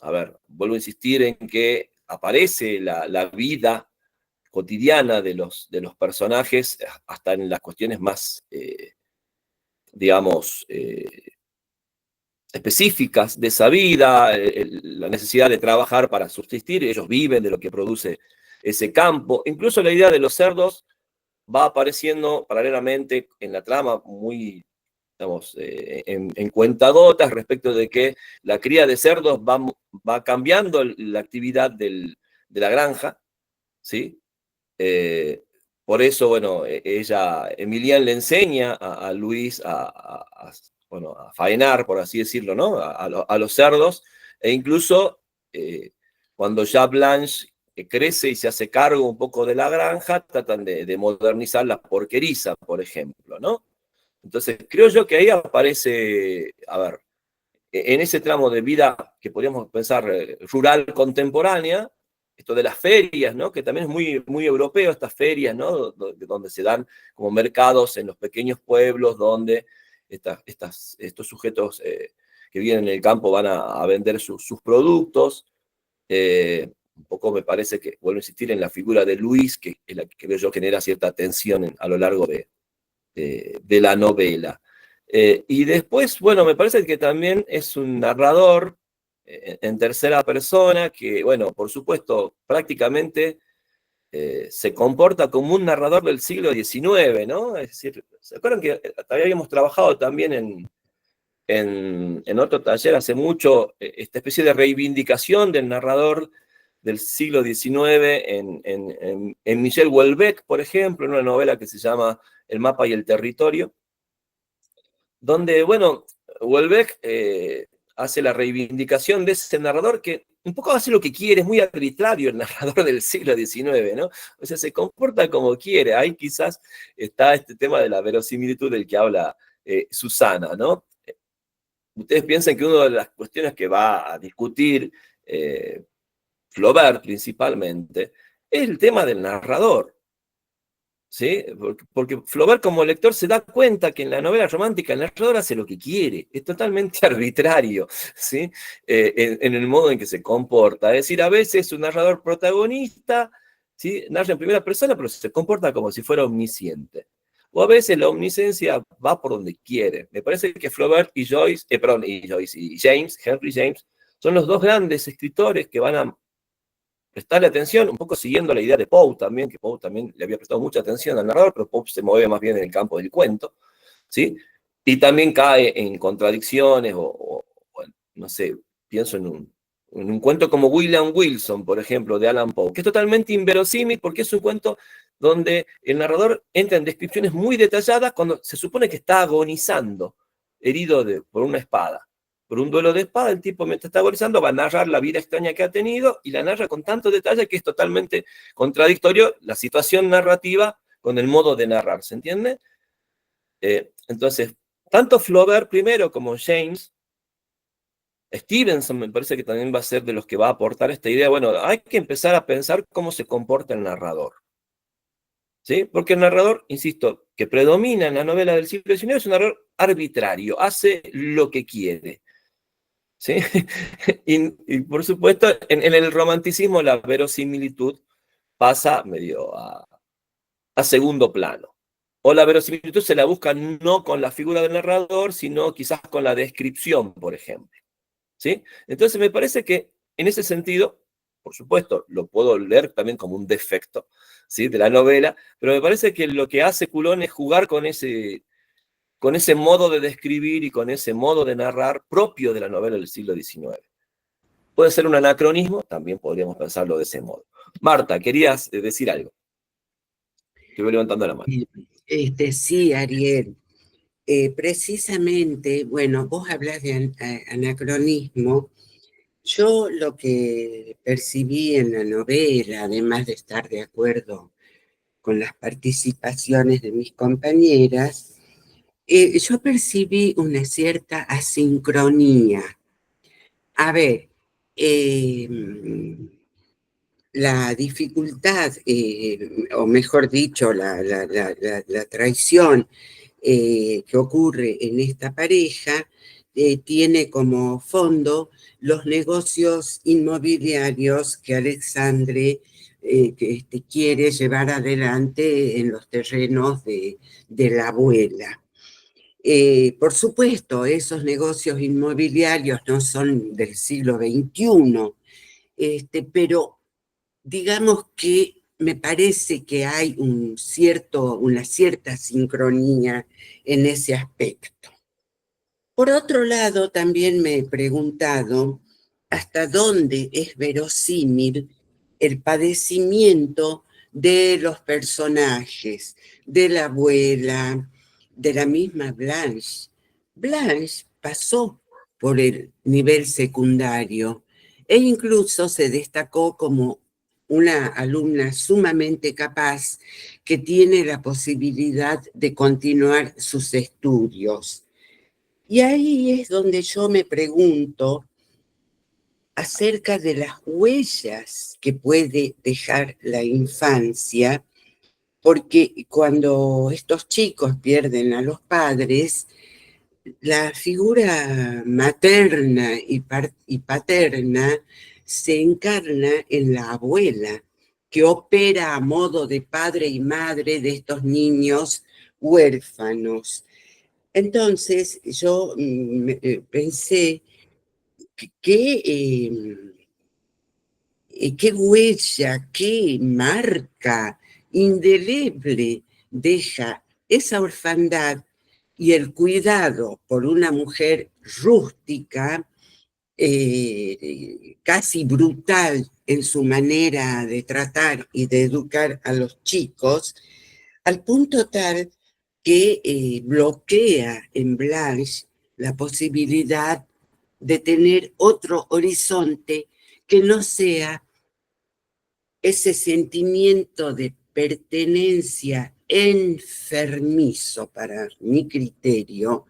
A ver, vuelvo a insistir en que aparece la vida cotidiana de los personajes, hasta en las cuestiones más, digamos, específicas de esa vida, la necesidad de trabajar para subsistir, ellos viven de lo que produce ese campo. Incluso la idea de los cerdos va apareciendo paralelamente en la trama muy, digamos, en cuentagotas respecto de que la cría de cerdos va cambiando la actividad de la granja, ¿sí? Por eso, bueno, Emilian le enseña a Luis bueno, a faenar, por así decirlo, ¿no? A los cerdos, e incluso cuando ya Blanche crece y se hace cargo un poco de la granja, tratan de modernizar la porqueriza, por ejemplo, ¿no? Entonces, creo yo que ahí aparece, a ver, en ese tramo de vida que podríamos pensar rural contemporánea, esto de las ferias, ¿no? Que también es muy, muy europeo, estas ferias, ¿no? Donde se dan como mercados en los pequeños pueblos, donde estos sujetos que viven en el campo van a vender sus productos. Un poco me parece que, vuelvo a insistir en la figura de Luis, que es la que creo yo genera cierta tensión a lo largo de la novela. Y después, bueno, me parece que también es un narrador en tercera persona que, bueno, por supuesto, prácticamente se comporta como un narrador del siglo XIX, ¿no? Es decir, ¿se acuerdan que habíamos trabajado también en otro taller hace mucho esta especie de reivindicación del narrador del siglo XIX en Michel Houellebecq, por ejemplo, en una novela que se llama El mapa y el territorio, donde, bueno, Houellebecq hace la reivindicación de ese narrador que un poco hace lo que quiere, es muy arbitrario el narrador del siglo XIX, ¿no? O sea, se comporta como quiere. Ahí quizás está este tema de la verosimilitud del que habla Susana, ¿no? Ustedes piensan que una de las cuestiones que va a discutir Flaubert principalmente es el tema del narrador. ¿Sí? Porque Flaubert como lector se da cuenta que en la novela romántica el narrador hace lo que quiere, es totalmente arbitrario, ¿sí? En el modo en que se comporta. Es decir, a veces un narrador protagonista, ¿sí? Narra en primera persona, pero se comporta como si fuera omnisciente. O a veces la omnisciencia va por donde quiere. Me parece que Flaubert y James, Henry James, son los dos grandes escritores que van a prestarle atención, un poco siguiendo la idea de Poe también, que Poe también le había prestado mucha atención al narrador, pero Poe se mueve más bien en el campo del cuento, ¿sí? Y también cae en contradicciones no sé, pienso en en un cuento como William Wilson, por ejemplo, de Allan Poe, que es totalmente inverosímil porque es un cuento donde el narrador entra en descripciones muy detalladas cuando se supone que está agonizando, herido por una espada. Por un duelo de espada, el tipo mientras está agonizando va a narrar la vida extraña que ha tenido y la narra con tanto detalle que es totalmente contradictorio la situación narrativa con el modo de narrar, ¿se entiende? Entonces, tanto Flaubert primero como James, Stevenson me parece que también va a ser de los que va a aportar esta idea. Bueno, hay que empezar a pensar cómo se comporta el narrador. ¿Sí? Porque el narrador, insisto, que predomina en la novela del siglo XIX es un narrador arbitrario, hace lo que quiere. ¿Sí? Y por supuesto, en el romanticismo la verosimilitud pasa medio a segundo plano. O la verosimilitud se la busca no con la figura del narrador, sino quizás con la descripción, por ejemplo. ¿Sí? Entonces me parece que en ese sentido, por supuesto, lo puedo leer también como un defecto, ¿sí?, de la novela, pero me parece que lo que hace Coulon es jugar con ese modo de describir y con ese modo de narrar propio de la novela del siglo XIX. Puede ser un anacronismo, también podríamos pensarlo de ese modo. Marta, querías decir algo. Te voy levantando la mano. Sí, Ariel. Precisamente, bueno, vos hablas de anacronismo. Yo lo que percibí en la novela, además de estar de acuerdo con las participaciones de mis compañeras, yo percibí una cierta asincronía. A ver, la dificultad, o mejor dicho, la traición que ocurre en esta pareja, tiene como fondo los negocios inmobiliarios que Alexandre quiere llevar adelante en los terrenos de la abuela. Por supuesto, esos negocios inmobiliarios no son del siglo XXI, pero digamos que me parece que hay una cierta sincronía en ese aspecto. Por otro lado, también me he preguntado hasta dónde es verosímil el padecimiento de los personajes, de la abuela, de la misma Blanche. Blanche pasó por el nivel secundario e incluso se destacó como una alumna sumamente capaz que tiene la posibilidad de continuar sus estudios. Y ahí es donde yo me pregunto acerca de las huellas que puede dejar la infancia, porque cuando estos chicos pierden a los padres, la figura materna y paterna se encarna en la abuela, que opera a modo de padre y madre de estos niños huérfanos. Entonces yo pensé qué huella, qué marca indeleble deja esa orfandad y el cuidado por una mujer rústica, casi brutal en su manera de tratar y de educar a los chicos, al punto tal que bloquea en Blanche la posibilidad de tener otro horizonte que no sea ese sentimiento de pertenencia enfermizo, para mi criterio,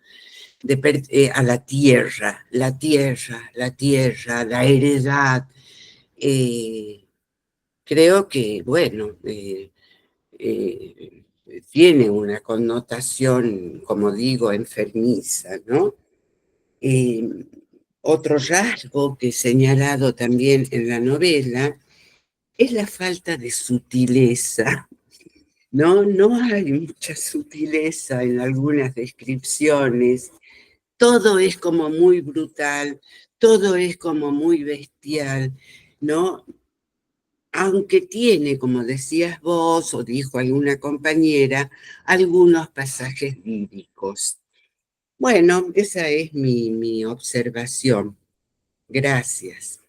a la tierra, la heredad. Creo que, bueno, tiene una connotación, como digo, enfermiza, ¿no? Otro rasgo que he señalado también en la novela es la falta de sutileza. No hay mucha sutileza en algunas descripciones. Todo es como muy brutal, todo es como muy bestial, ¿no? Aunque tiene, como decías vos o dijo alguna compañera, algunos pasajes líricos. Bueno, esa es mi observación. Gracias.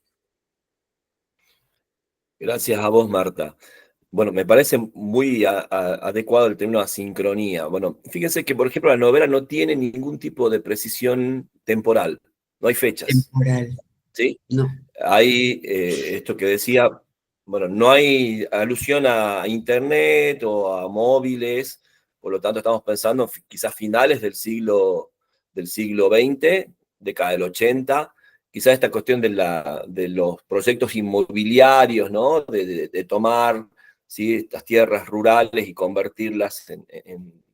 Gracias a vos, Marta. Bueno, me parece muy adecuado el término asincronía. Bueno, fíjense que, por ejemplo, la novela no tiene ningún tipo de precisión temporal, no hay fechas, Temporal, ¿sí? no. Hay esto que decía, bueno, no hay alusión a internet o a móviles, por lo tanto estamos pensando quizás finales del siglo XX, década del 80, quizás esta cuestión de los proyectos inmobiliarios, ¿no? De tomar, ¿sí?, estas tierras rurales y convertirlas en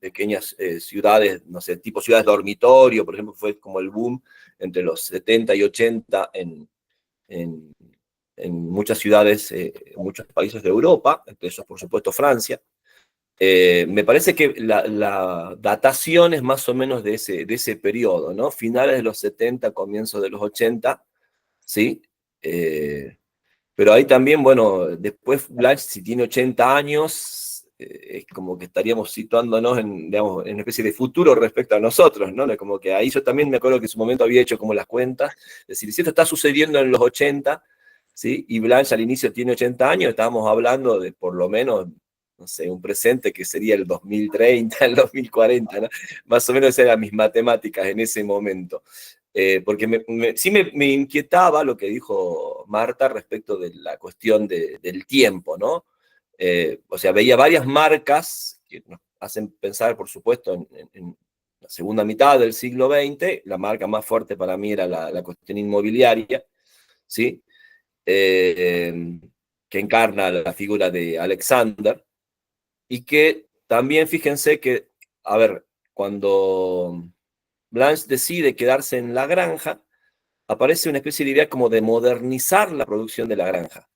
pequeñas ciudades, no sé, tipo ciudades dormitorio, por ejemplo, fue como el boom entre los 70 y 80 en, en muchas ciudades, en muchos países de Europa, entre esos, por supuesto, Francia. Me parece que la datación es más o menos de ese periodo, ¿no? Finales de los 70, comienzos de los 80, ¿sí? Pero ahí también, bueno, después Blanche, si tiene 80 años, es como que estaríamos situándonos en, digamos, en una especie de futuro respecto a nosotros, ¿no? Como que ahí yo también me acuerdo que en su momento había hecho como las cuentas, es decir, si esto está sucediendo en los 80, ¿sí? Y Blanche al inicio tiene 80 años, estábamos hablando de por lo menos, no sé, un presente que sería el 2030, el 2040, ¿no? Más o menos eran mis matemáticas en ese momento. Porque sí me inquietaba lo que dijo Marta respecto de la cuestión del tiempo, ¿no? O sea, veía varias marcas que nos hacen pensar, por supuesto, en la segunda mitad del siglo XX. La marca más fuerte para mí era la cuestión inmobiliaria, ¿sí? Que encarna la figura de Alexander, y que también, fíjense que, a ver, cuando Blanche decide quedarse en la granja, aparece una especie de idea como de modernizar la producción de la granja,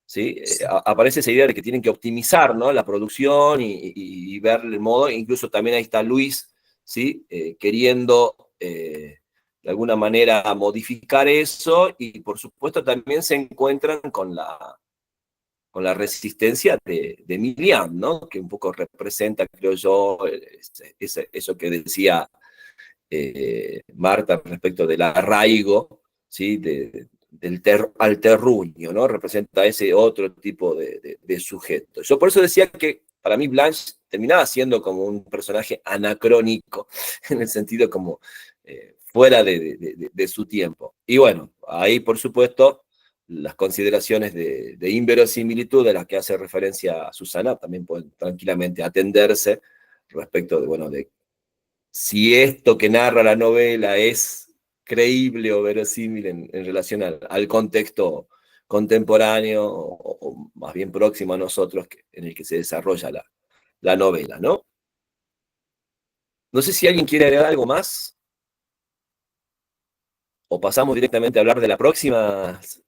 ¿sí? Aparece esa idea de que tienen que optimizar, ¿no?, la producción y ver el modo, incluso también ahí está Luis, ¿sí? Queriendo de alguna manera modificar eso, y por supuesto también se encuentran con la resistencia de Emilian, ¿no?, que un poco representa, creo yo, eso que decía Marta respecto del arraigo, ¿sí? Al terruño, ¿no? Representa ese otro tipo de sujeto. Yo por eso decía que para mí Blanche terminaba siendo como un personaje anacrónico, en el sentido como fuera de su tiempo. Y bueno, ahí por supuesto las consideraciones de inverosimilitud de las que hace referencia Susana también pueden tranquilamente atenderse respecto de, bueno, de si esto que narra la novela es creíble o verosímil en relación al contexto contemporáneo o más bien próximo a nosotros en el que se desarrolla la novela, ¿no? No sé si alguien quiere agregar algo más o pasamos directamente a hablar de las próximas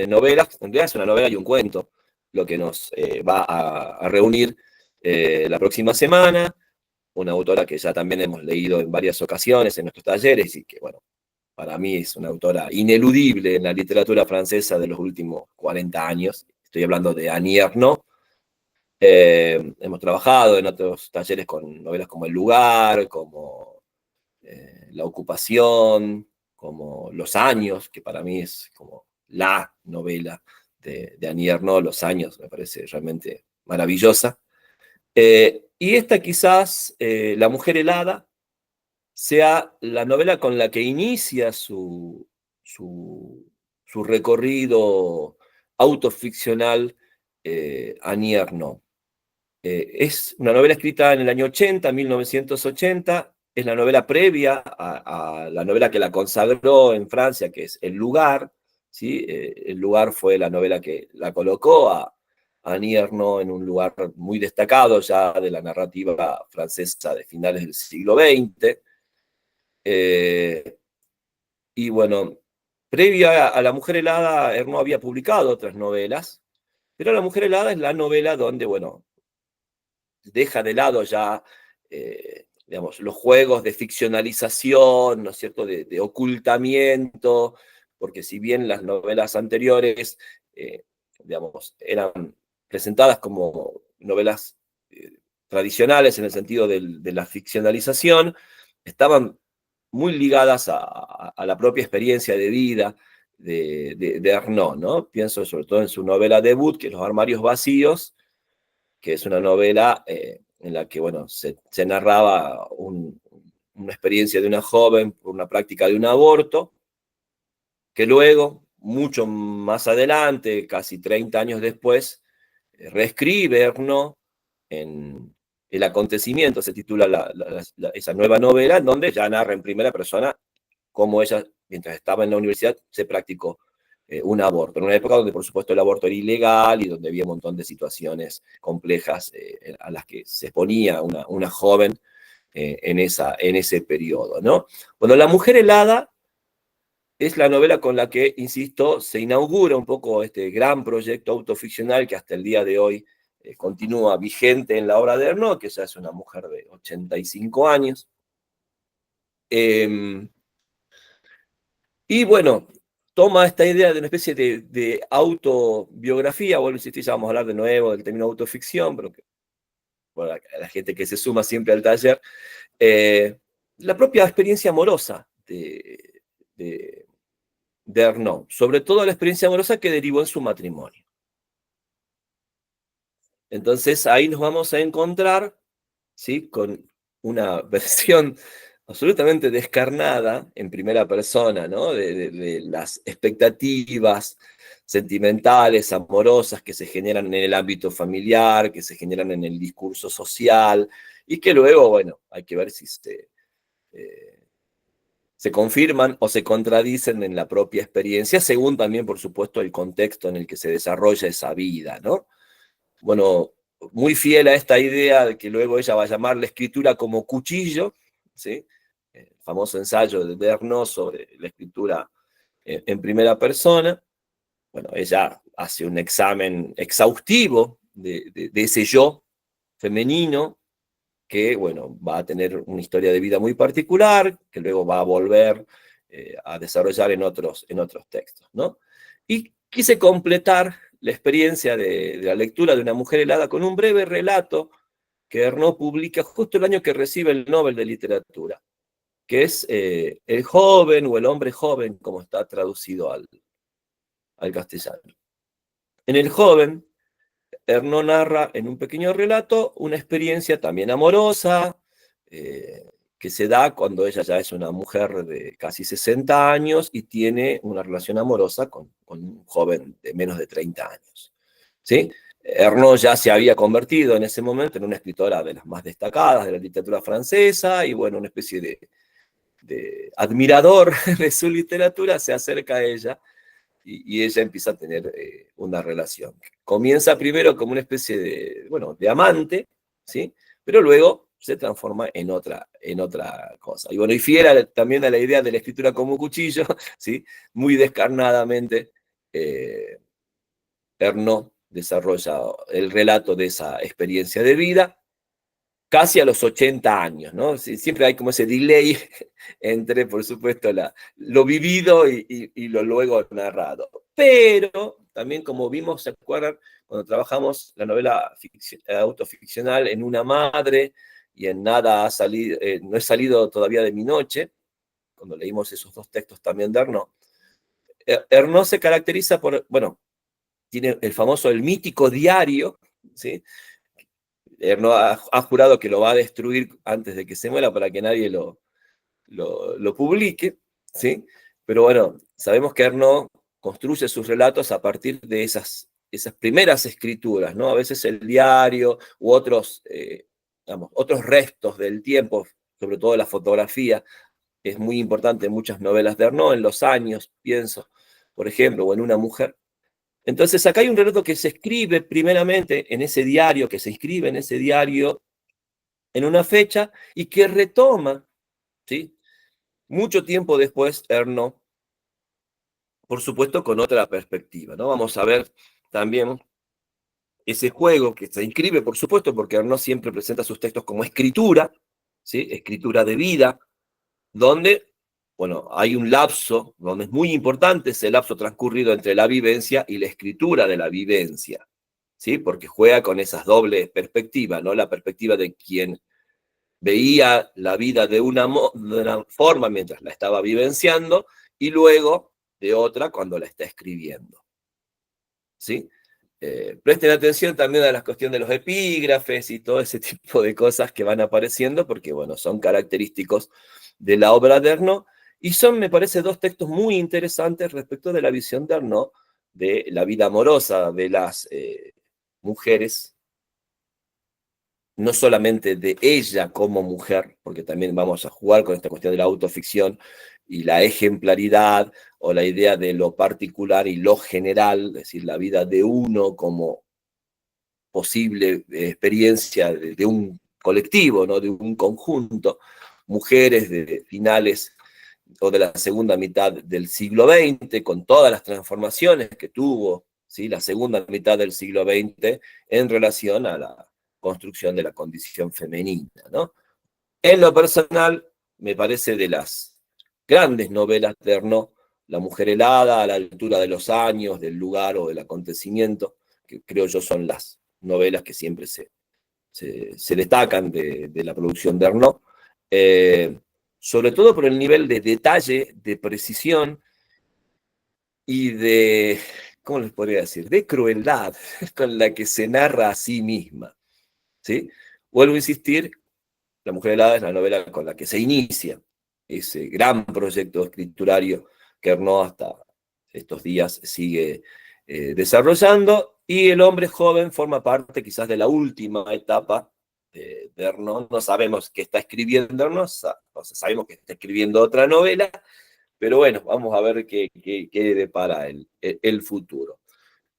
novelas. En realidad es una novela y un cuento lo que nos va a reunir la próxima semana. Una autora que ya también hemos leído en varias ocasiones en nuestros talleres y que, bueno, para mí es una autora ineludible en la literatura francesa de los últimos 40 años. Estoy hablando de Annie Ernaux. Hemos trabajado en otros talleres con novelas como El lugar, como La ocupación, como Los años, que para mí es como la novela de Annie Ernaux. Los años me parece realmente maravillosa. Y esta quizás, La mujer helada, sea la novela con la que inicia su recorrido autoficcional Annie Ernaux. Es una novela escrita en el año 80, 1980, es la novela previa a la novela que la consagró en Francia, que es El lugar, ¿sí? El lugar fue la novela que la colocó a Annie Ernaux en un lugar muy destacado ya de la narrativa francesa de finales del siglo XX. Y bueno, previo a La mujer helada, Ernaux había publicado otras novelas, pero La mujer helada es la novela donde, bueno, deja de lado ya, digamos, los juegos de ficcionalización, ¿no es cierto?, de ocultamiento, porque si bien las novelas anteriores, digamos, eran presentadas como novelas tradicionales en el sentido de la ficcionalización, estaban muy ligadas a la propia experiencia de vida de Arnaud, ¿no? Pienso sobre todo en su novela debut, que es Los armarios vacíos, que es una novela en la que, bueno, se narraba una experiencia de una joven por una práctica de un aborto, que luego, mucho más adelante, casi 30 años después, reescribe Arnaud en El acontecimiento, se titula esa nueva novela, en donde ya narra en primera persona cómo ella, mientras estaba en la universidad, se practicó un aborto, en una época donde por supuesto el aborto era ilegal y donde había un montón de situaciones complejas a las que se exponía una joven en ese periodo, ¿no? Bueno, La mujer helada es la novela con la que, insisto, se inaugura un poco este gran proyecto autoficcional que hasta el día de hoy continúa vigente en la obra de Arnaud, que ya es una mujer de 85 años. Y bueno, toma esta idea de una especie de autobiografía, bueno, si ya vamos a hablar de nuevo del término autoficción, pero que, bueno, la gente que se suma siempre al taller, la propia experiencia amorosa de Arnaud, sobre todo la experiencia amorosa que derivó en su matrimonio. Entonces ahí nos vamos a encontrar, ¿sí?, con una versión absolutamente descarnada en primera persona, ¿no?, de las expectativas sentimentales, amorosas que se generan en el ámbito familiar, que se generan en el discurso social, y que luego, bueno, hay que ver si se confirman o se contradicen en la propia experiencia, según también, por supuesto, el contexto en el que se desarrolla esa vida, ¿no? Bueno, muy fiel a esta idea de que luego ella va a llamar la escritura como cuchillo, ¿sí? El famoso ensayo de Arnaud sobre la escritura en primera persona. Bueno, ella hace un examen exhaustivo de ese yo femenino que, bueno, va a tener una historia de vida muy particular, que luego va a volver a desarrollar en otros textos, ¿no? Y quise completar la experiencia de la lectura de Una mujer helada con un breve relato que Arnaud publica justo el año que recibe el Nobel de Literatura, que es El joven o El hombre joven, como está traducido al castellano. En El joven, Arnaud narra en un pequeño relato una experiencia también amorosa, que se da cuando ella ya es una mujer de casi 60 años y tiene una relación amorosa con un joven de menos de 30 años. ¿Sí? Arnaud ya se había convertido en ese momento en una escritora de las más destacadas de la literatura francesa y, bueno, una especie de admirador de su literatura se acerca a ella y ella empieza a tener una relación. Comienza primero como una especie de amante, ¿sí? Pero luego se transforma en otra cosa. Y bueno, y fiel también a la idea de la escritura como cuchillo, ¿sí?, muy descarnadamente, Arnaud desarrolla el relato de esa experiencia de vida casi a los 80 años, ¿no? Siempre hay como ese delay entre, por supuesto, lo vivido y lo luego narrado. Pero también, como vimos, ¿se acuerdan? Cuando trabajamos la novela autoficcional en Una madre y en Nada ha salido, no he salido todavía de mi noche, cuando leímos esos dos textos también de Arnaud, Arnaud se caracteriza por, bueno, tiene el mítico diario, ¿sí? Arnaud ha jurado que lo va a destruir antes de que se muera para que nadie lo publique, ¿sí? Pero bueno, sabemos que Arnaud construye sus relatos a partir de esas primeras escrituras, ¿no? A veces el diario u otros restos del tiempo, sobre todo la fotografía, es muy importante en muchas novelas de Arnaud, en Los años, pienso, por ejemplo, o en Una mujer. Entonces acá hay un relato que se escribe primeramente en ese diario, que se inscribe en ese diario en una fecha y que retoma, ¿sí?, mucho tiempo después Arnaud, por supuesto con otra perspectiva, ¿no? Vamos a ver también ese juego que se inscribe, por supuesto, porque Arnaud siempre presenta sus textos como escritura, ¿sí?, escritura de vida, donde, bueno, hay un lapso, donde es muy importante ese lapso transcurrido entre la vivencia y la escritura de la vivencia, ¿sí? Porque juega con esas dobles perspectivas, ¿no? La perspectiva de quien veía la vida de una forma mientras la estaba vivenciando, y luego de otra cuando la está escribiendo. ¿Sí? Presten atención también a la cuestión de los epígrafes y todo ese tipo de cosas que van apareciendo, porque, bueno, son característicos de la obra de Arnaud, y son, me parece, dos textos muy interesantes respecto de la visión de Arnaud de la vida amorosa de las mujeres, no solamente de ella como mujer, porque también vamos a jugar con esta cuestión de la autoficción y la ejemplaridad, o la idea de lo particular y lo general, es decir, la vida de uno como posible experiencia de un colectivo, ¿no? De un conjunto, mujeres de finales o de la segunda mitad del siglo XX, con todas las transformaciones que tuvo, ¿sí? La segunda mitad del siglo XX en relación a la construcción de la condición femenina, ¿no? En lo personal, me parece de las grandes novelas de Arnaud, La mujer helada, A la altura de los años, del lugar o del acontecimiento, que creo yo son las novelas que siempre se destacan de la producción de Arnaud, sobre todo por el nivel de detalle, de precisión y de, ¿cómo les podría decir?, de crueldad con la que se narra a sí misma, ¿sí? Vuelvo a insistir, La mujer helada es la novela con la que se inicia ese gran proyecto escriturario que Arnaud hasta estos días sigue desarrollando, y El hombre joven forma parte quizás de la última etapa de Arnaud. No sabemos qué está escribiendo Arnaud, sabemos que está escribiendo otra novela, pero bueno, vamos a ver qué depara el futuro.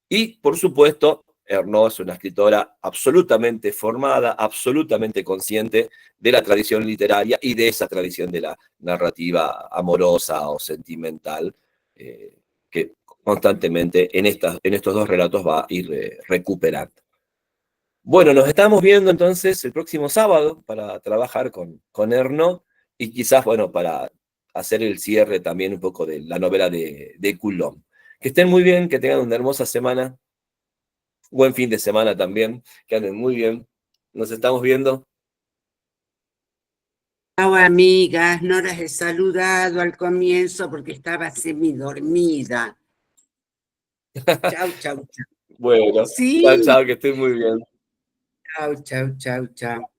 Y, por supuesto, Arnaud es una escritora absolutamente formada, absolutamente consciente de la tradición literaria y de esa tradición de la narrativa amorosa o sentimental, que constantemente en estos dos relatos va a ir recuperando. Bueno, nos estamos viendo entonces el próximo sábado para trabajar con Arnaud y quizás, bueno, para hacer el cierre también un poco de la novela de Coulomb. Que estén muy bien, que tengan una hermosa semana. Buen fin de semana también, que anden muy bien. Nos estamos viendo. Chao, amigas, no las he saludado al comienzo porque estaba semidormida. Chao, chao, chao. Bueno, Sí, chao, chao, que estén muy bien. chao, chao, chao, chao.